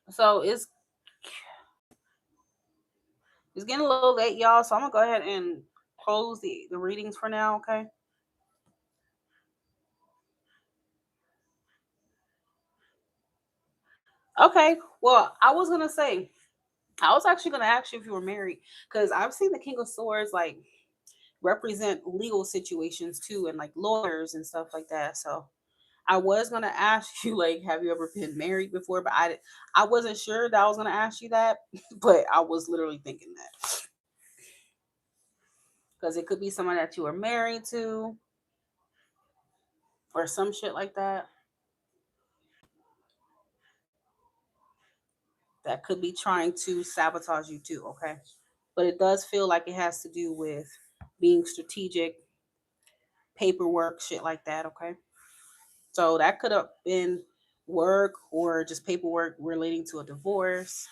So it's getting a little late, y'all. So I'm gonna go ahead and close the readings for now, okay? Okay. Well, I was gonna say, I was actually gonna ask you if you were married, because I've seen the King of Swords like represent legal situations too, and like lawyers and stuff like that. So I was gonna ask you, like, have you ever been married before? But I wasn't sure that I was gonna ask you that, but I was literally thinking that because it could be someone that you were married to or some shit like that. That could be trying to sabotage you too. Okay, but it does feel like it has to do with being strategic, paperwork, shit like that. Okay, so that could have been work or just paperwork relating to a divorce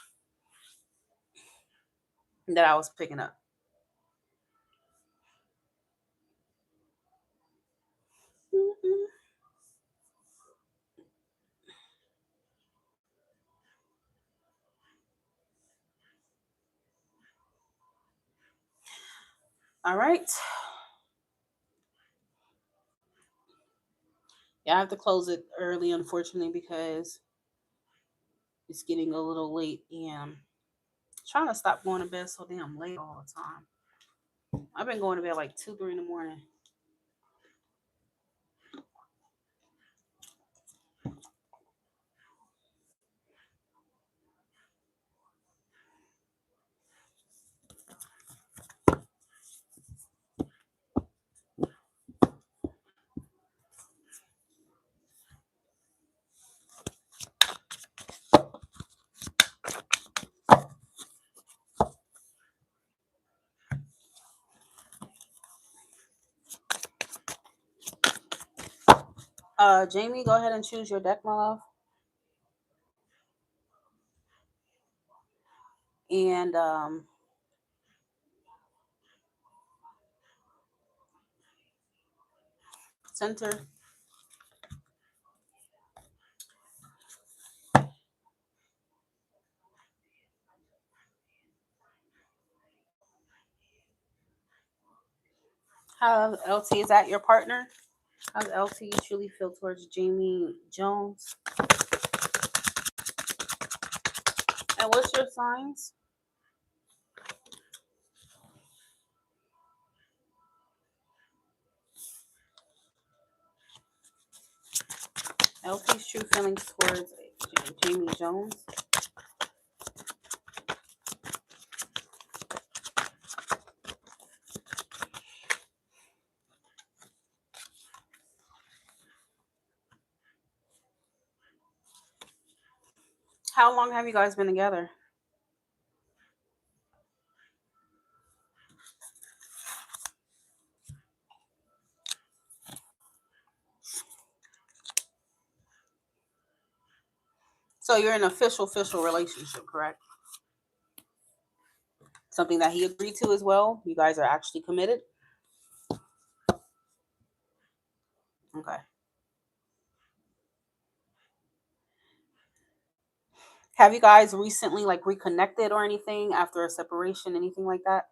that I was picking up. All right. Yeah, I have to close it early, unfortunately, because it's getting a little late and I'm trying to stop going to bed so damn late all the time. I've been going to bed like 2, 3 in the morning. Jamie, go ahead and choose your deck, my love. And center. How LT, is that your partner? How does LT truly feel towards Jamie Jones? And what's your signs? LT's true feelings towards Jamie Jones. How long have you guys been together? So you're in an official relationship, correct? Something that he agreed to as well. You guys are actually committed. Okay. Have you guys recently like reconnected or anything after a separation, anything like that?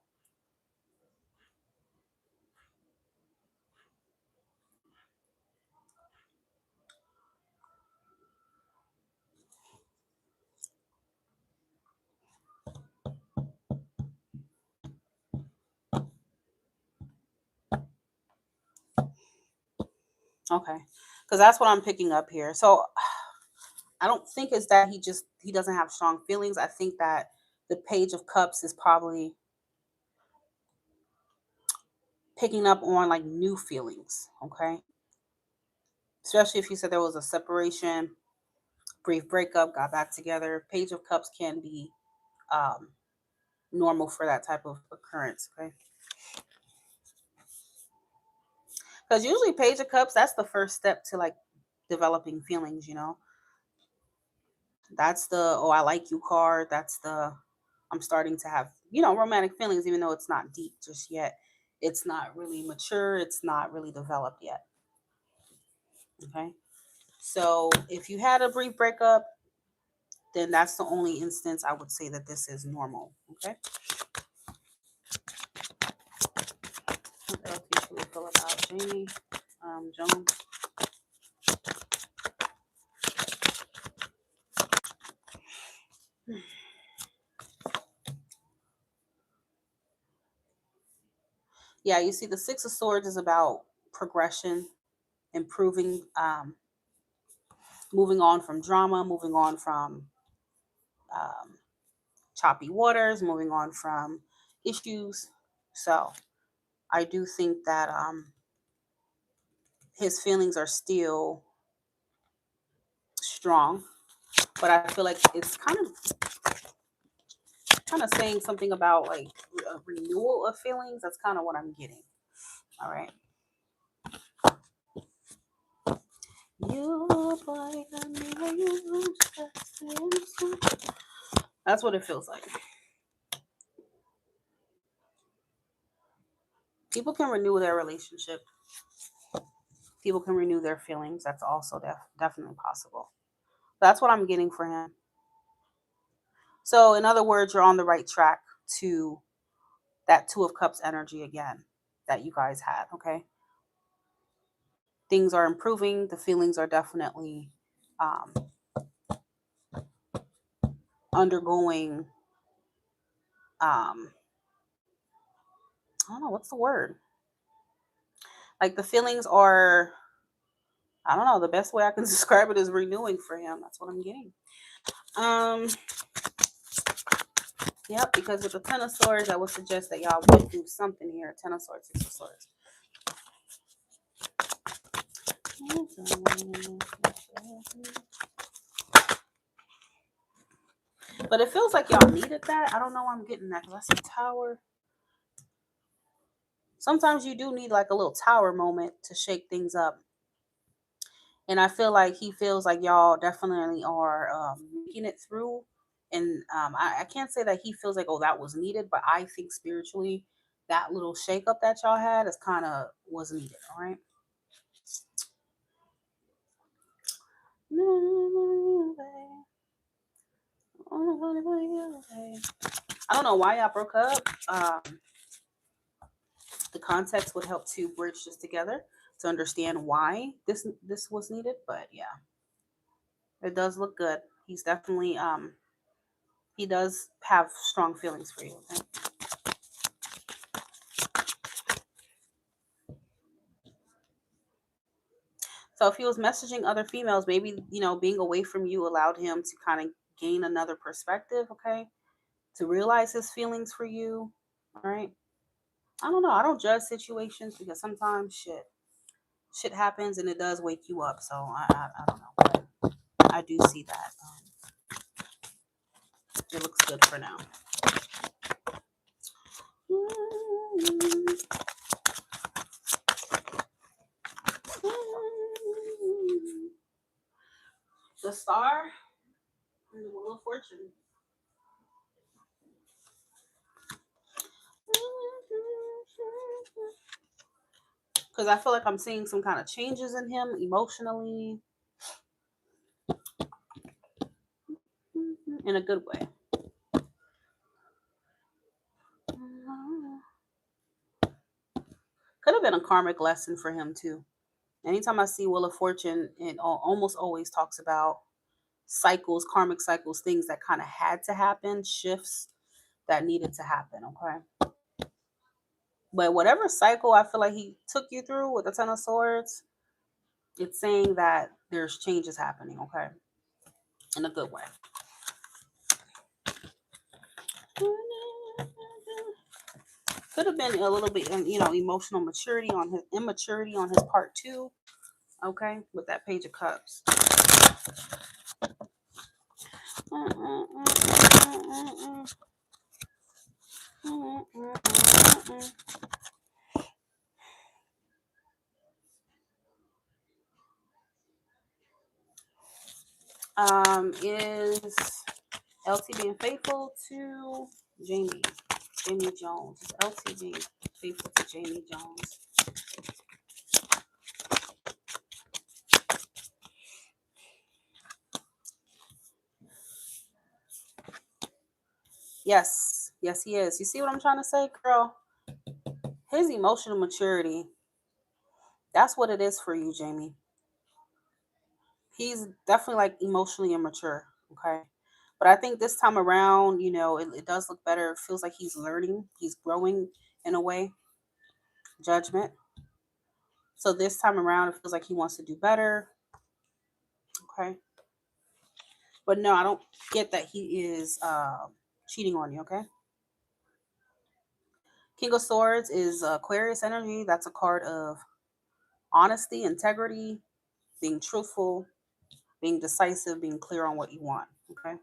Okay. Because that's what I'm picking up here. So I don't think it's that he doesn't have strong feelings. I think that the Page of Cups is probably picking up on like new feelings, okay? Especially if you said there was a separation, brief breakup, got back together. Page of Cups can be um, normal for that type of occurrence, okay? Because usually Page of Cups, that's the first step to like developing feelings, you know? That's the, oh, I like you card. That's the, I'm starting to have, you know, romantic feelings, even though it's not deep just yet. It's not really mature. It's not really developed yet. Okay. So if you had a brief breakup, then that's the only instance I would say that this is normal. Okay. What else do you feel about Jamie Jones? Yeah, you see, the Six of Swords is about progression, improving, moving on from drama, moving on from um, choppy waters, moving on from issues. So I do think that his feelings are still strong, but I feel like it's kind of saying something about like a renewal of feelings. That's kind of what I'm getting. All right. That's what it feels like. People can renew their relationship. People can renew their feelings. That's also definitely possible. That's what I'm getting for him. So, in other words, you're on the right track to that Two of Cups energy again that you guys had. Okay. Things are improving. The feelings are definitely um, undergoing. I don't know what's the word. Like the feelings are. I don't know. The best way I can describe it is renewing for him. That's what I'm getting. Yep. Because with the Ten of Swords, I would suggest that y'all would do something here. Ten of Swords, Six of Swords. But it feels like y'all needed that. I don't know why I'm getting that because I see Tower. Sometimes you do need like a little Tower moment to shake things up. And I feel like he feels like y'all definitely are making it through. And I can't say that he feels like, oh, that was needed, but I think spiritually that little shake up that y'all had is kind of was needed. All right. I don't know why y'all broke up. The context would help to bridge this together to understand why this was needed. But yeah, it does look good. He's definitely he does have strong feelings for you. Okay? So if he was messaging other females, maybe being away from you allowed him to kind of gain another perspective. Okay, to realize his feelings for you. All right. I don't know. I don't judge situations because sometimes shit happens and it does wake you up. So I don't know. But I do see that. It looks good for now. The Star and the Wheel of Fortune. Because I feel like I'm seeing some kind of changes in him emotionally in a good way. Could have been a karmic lesson for him too. Anytime I see Wheel of Fortune, it almost always talks about cycles, karmic cycles, things that kind of had to happen, shifts that needed to happen. Okay. But whatever cycle I feel like he took you through with the Ten of Swords, it's saying that there's changes happening. Okay. In a good way. Could have been a little bit, emotional maturity on his immaturity on his part too. Okay, with that Page of Cups. Is LT being faithful to Jamie Jones? Is LT being faithful to Jamie Jones? Yes, he is. You see what I'm trying to say, girl? His emotional maturity, that's what it is for you, Jamie. He's definitely like emotionally immature, okay? But I think this time around, it does look better. It feels like he's learning, he's growing in a way. Judgment. So this time around, it feels like he wants to do better, okay? But no, I don't get that he is cheating on you, okay? King of Swords is Aquarius energy. That's a card of honesty, integrity, being truthful, being decisive, being clear on what you want, okay?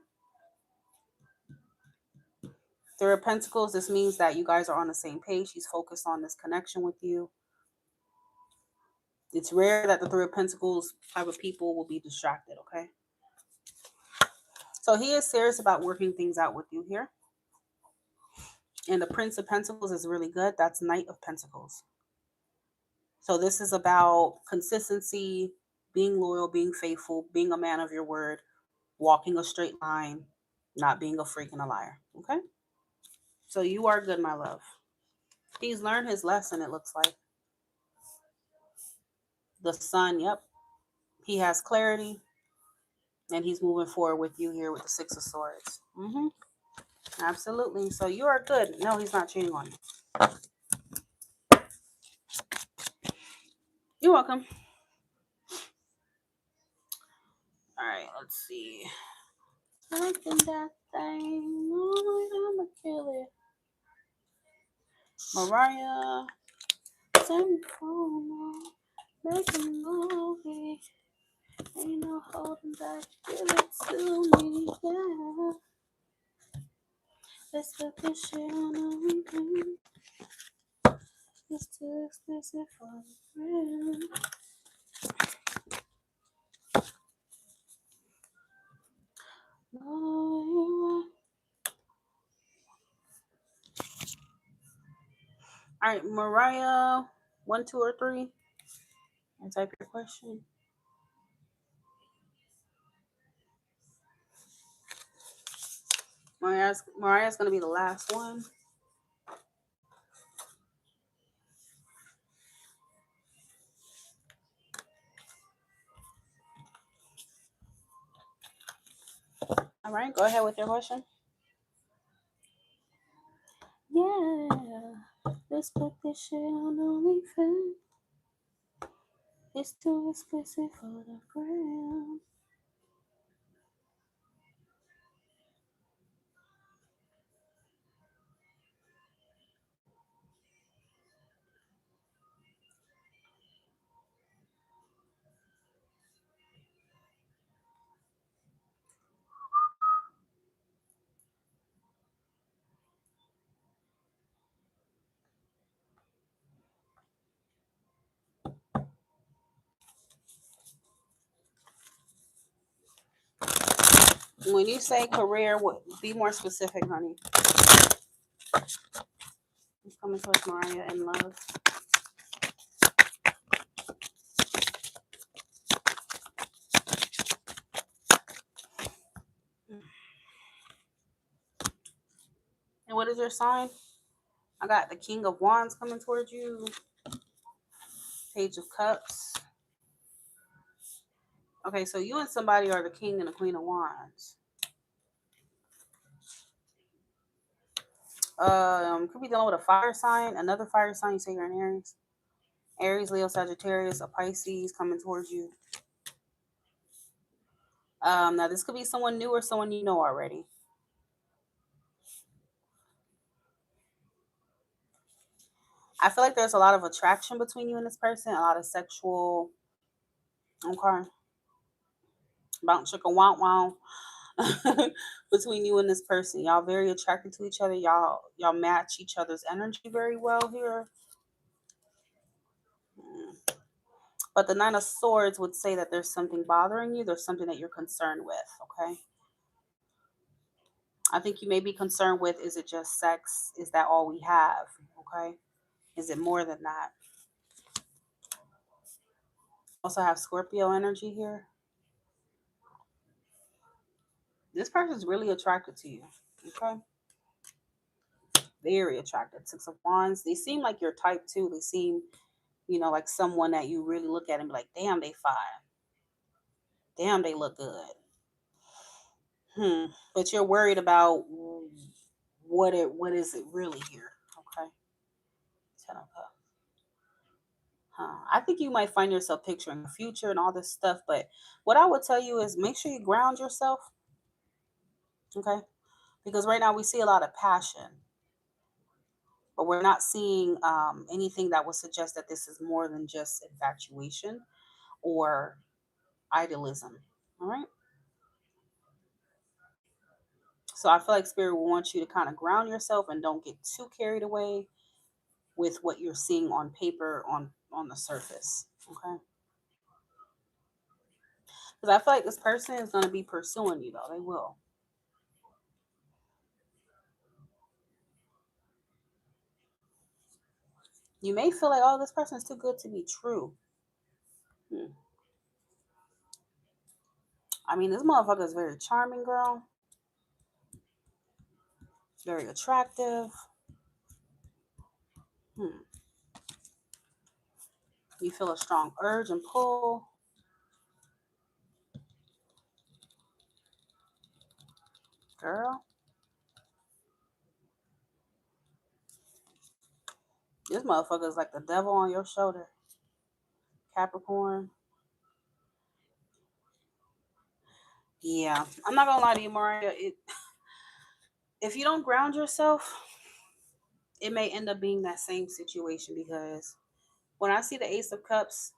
Three of Pentacles, this means that you guys are on the same page. He's focused on this connection with you. It's rare that the Three of Pentacles type of people will be distracted, okay? So he is serious about working things out with you here. And the Prince of Pentacles is really good. That's Knight of Pentacles. So this is about consistency, being loyal, being faithful, being a man of your word, walking a straight line, not being a freak and a liar, okay? So you are good, my love. He's learned his lesson, it looks like. The Sun, yep. He has clarity, and he's moving forward with you here with the Six of Swords. Absolutely. So you are good. No, he's not cheating on you. You're welcome. All right, let's see. Something that thing. Oh, I'ma kill it. Mariah. Send home. Make a movie. Ain't no holding back. Give it to me. Yeah. Let's put this shit on a repeat. It's too expensive for the friend. No. All right, Mariah, 1, 2, or 3. And type your question. Mariah's gonna be the last one. All right, go ahead with your question. Yeah, let's put this shit on OnlyFans. It's too explicit for the gram. When you say career, be more specific, honey. It's coming towards Mariah in love. And what is your sign? I got the King of Wands coming towards you. Page of Cups. Okay, so you and somebody are the King and the Queen of Wands. Could be dealing with a fire sign, another fire sign. You say you're an Aries. Aries, Leo, Sagittarius, a Pisces coming towards you. Now this could be someone new or someone you know already. I feel like there's a lot of attraction between you and this person, a lot of sexual, okay, bounce chicka wow wow between you and this person. Y'all very attracted to each other. Y'all match each other's energy very well here. But the Nine of Swords would say that there's something bothering you. There's something that you're concerned with, okay? I think you may be concerned with, is it just sex? Is that all we have, okay? Is it more than that? Also have Scorpio energy here. This person's really attracted to you, okay? Very attracted. Six of Wands. They seem like your type too. They seem, like someone that you really look at and be like, damn, they fine. Damn, they look good. But you're worried about what is it really here, okay? Ten of Cups. I think you might find yourself picturing the future and all this stuff, but what I would tell you is make sure you ground yourself, okay? Because right now we see a lot of passion, but we're not seeing anything that would suggest that this is more than just infatuation or idealism, all right? So I feel like Spirit will want you to kind of ground yourself and don't get too carried away with what you're seeing on paper on the surface, okay? Because I feel like this person is going to be pursuing you, though. They will. You may feel like, oh, this person is too good to be true. I mean, this motherfucker is very charming, girl. Very attractive. You feel a strong urge and pull. Girl. This motherfucker is like the devil on your shoulder. Capricorn. Yeah. I'm not gonna lie to you, Mariah. If you don't ground yourself, it may end up being that same situation, because when I see the Ace of Cups,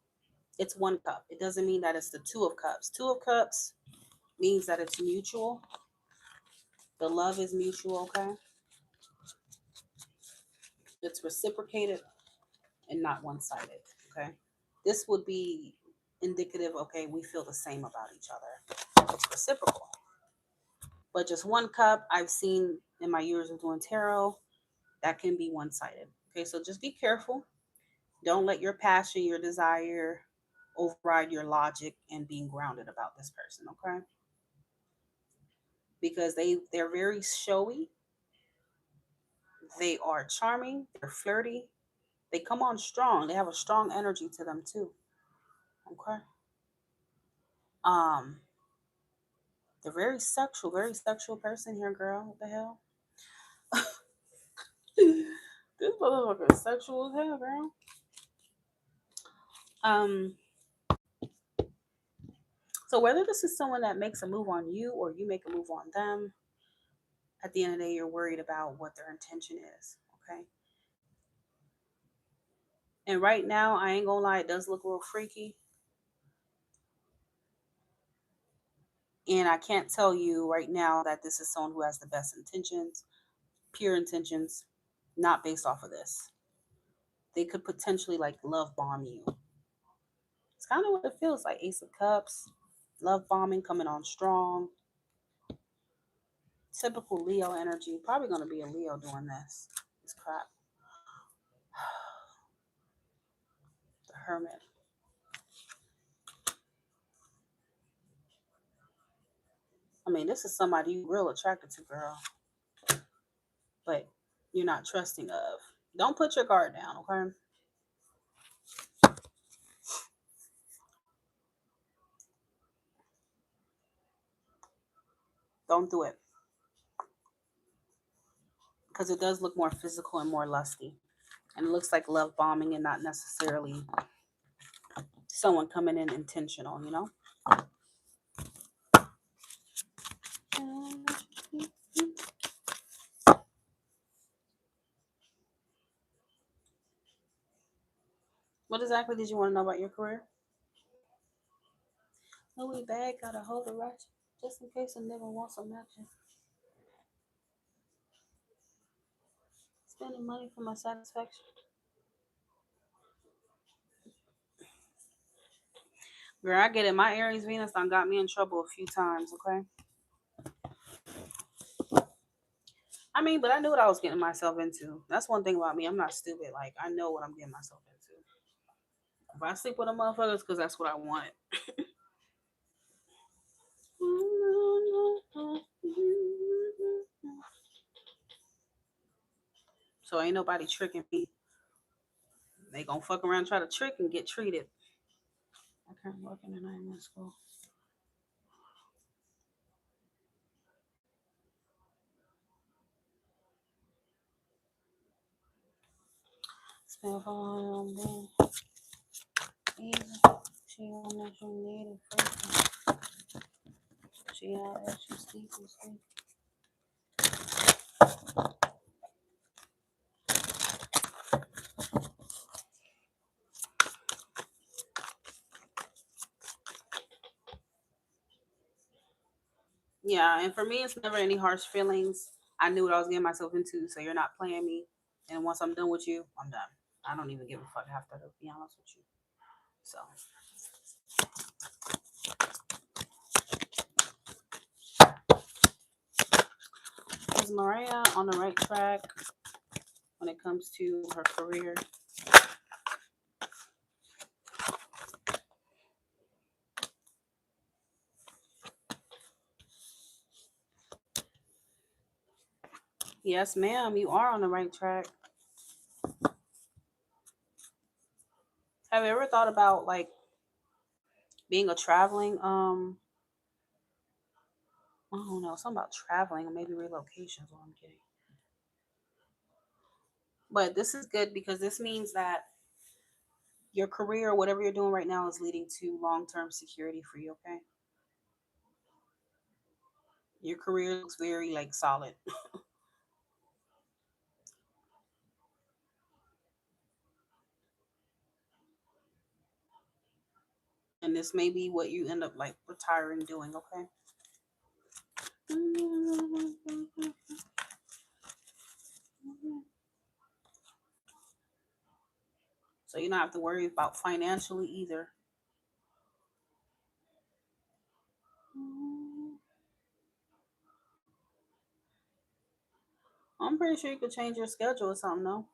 it's one cup. It doesn't mean that it's the Two of Cups. Two of Cups means that it's mutual. The love is mutual, okay? It's reciprocated and not one-sided, okay? This would be indicative, okay, we feel the same about each other. It's reciprocal. But just one cup, I've seen in my years of doing tarot, that can be one-sided. Okay, so just be careful. Don't let your passion, your desire override your logic and being grounded about this person, okay? Because they're very showy. They are charming. They're flirty. They come on strong. They have a strong energy to them too. Okay. Um, they're very sexual person here, girl. What the hell? This motherfucker is sexual as hell, girl. Um, so whether this is someone that makes a move on you or you make a move on them, at the end of the day, you're worried about what their intention is. Okay. And right now, I ain't gonna lie, it does look real freaky. And I can't tell you right now that this is someone who has the best intentions, pure intentions, not based off of this. They could potentially like love bomb you. It's kind of what it feels like. Ace of Cups, love bombing, coming on strong. Typical Leo energy. Probably going to be a Leo doing this. This crap. The Hermit. I mean, this is somebody you're real attracted to, girl. But you're not trusting of. Don't put your guard down, okay? Don't do it. Because it does look more physical and more lusty. And it looks like love bombing and not necessarily someone coming in intentional, you know? What exactly did you want to know about your career? Louis bag got a hold of ratchet just in case a nigga wants some action. Spending money for my satisfaction. Girl, I get it. My Aries Venus done got me in trouble a few times, okay? I mean, but I knew what I was getting myself into. That's one thing about me. I'm not stupid. Like, I know what I'm getting myself into. If I sleep with a motherfucker, it's because that's what I want. So ain't nobody tricking me. They gonna fuck around, try to trick and get treated. I can't work in the night in school. Spend on them. She on that you needed first. She out as she sleep. Yeah, and for me, it's never any harsh feelings. I knew what I was getting myself into, so you're not playing me. And once I'm done with you, I'm done. I don't even give a fuck after, to be honest with you. So, is Mariah on the right track when it comes to her career? Yes, ma'am, you are on the right track. Have you ever thought about like being a traveling I don't know, something about traveling or maybe relocation is what I'm getting. But this is good because this means that your career, whatever you're doing right now, is leading to long-term security for you, okay? Your career looks very like solid. And this may be what you end up like retiring doing, okay? So you don't have to worry about financially either. I'm pretty sure you could change your schedule or something, though.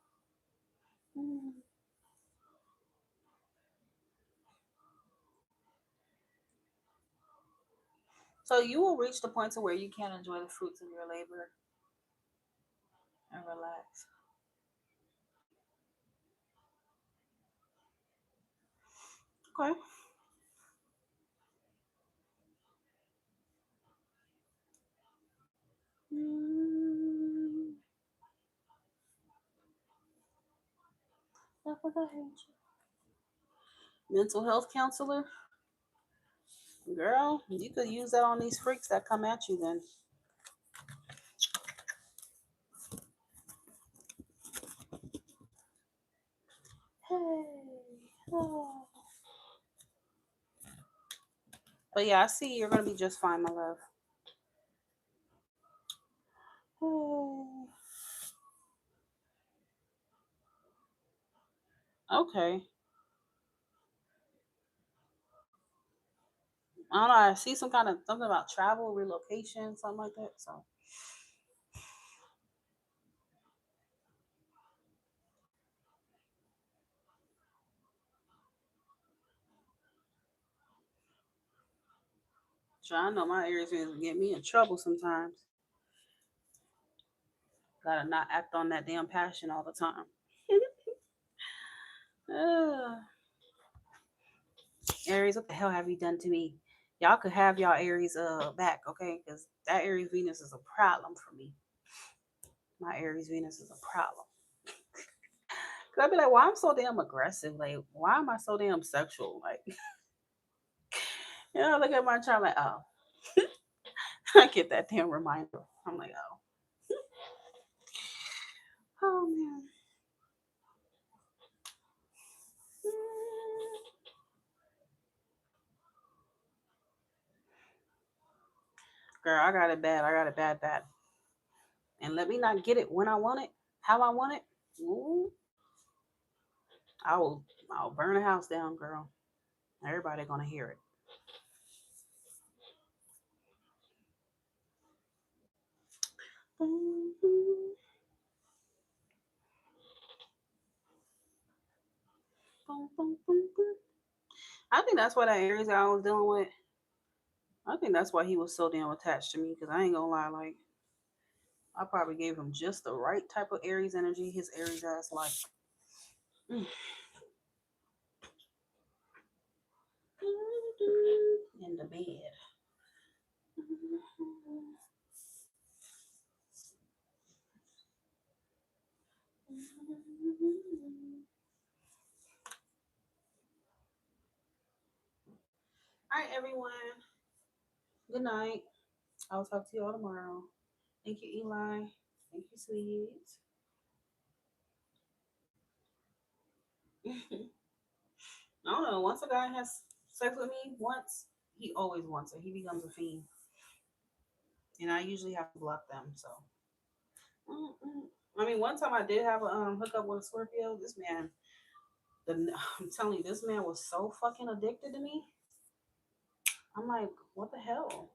So you will reach the point to where you can enjoy the fruits of your labor and relax. Okay. Mental health counselor, girl, you could use that on these freaks that come at you. Then, hey, oh. But yeah, I see you're gonna be just fine, my love. Oh. Okay. I don't know. I see some kind of something about travel, relocation, something like that. So, I know my Aries fans get me in trouble sometimes. Gotta not act on that damn passion all the time. Aries, what the hell have you done to me? Y'all could have y'all Aries back, okay? Because that Aries Venus is a problem for me. My Aries Venus is a problem. Cause I'd be like, why I'm so damn aggressive? Like, why am I so damn sexual? Like, look at my chart, like, oh, I get that damn reminder. I'm like, oh man. Girl, I got it bad. I got it bad, bad. And let me not get it when I want it, how I want it. Ooh, I'll burn a house down, girl. Everybody gonna hear it. I think that's why that Aries guy I was dealing with. I think that's why he was so damn attached to me. Because I ain't gonna lie, like I probably gave him just the right type of Aries energy. His Aries ass like in the bed. All right, everyone. Good night. I'll talk to you all tomorrow. Thank you, Eli. Thank you, sweet. I don't know. Once a guy has sex with me once, he always wants it. He becomes a fiend, and I usually have to block them. So, I mean, one time I did have a hookup with a Scorpio. This man, I'm telling you, this man was so fucking addicted to me. I'm like, what the hell?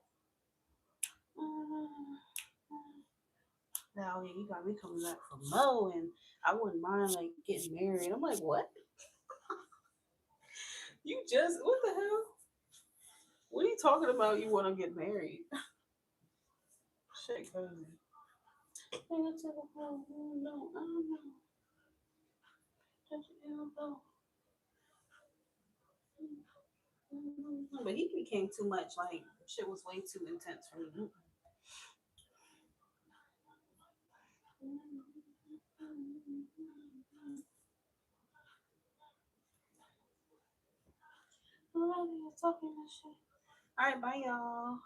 Now you got me coming back from Mo, and I wouldn't mind like getting married. I'm like, what? You just what the hell? What are you talking about? You want to get married? Shit, crazy. No, I don't know. But he became too much. Like shit was way too intense for me. All right, bye y'all.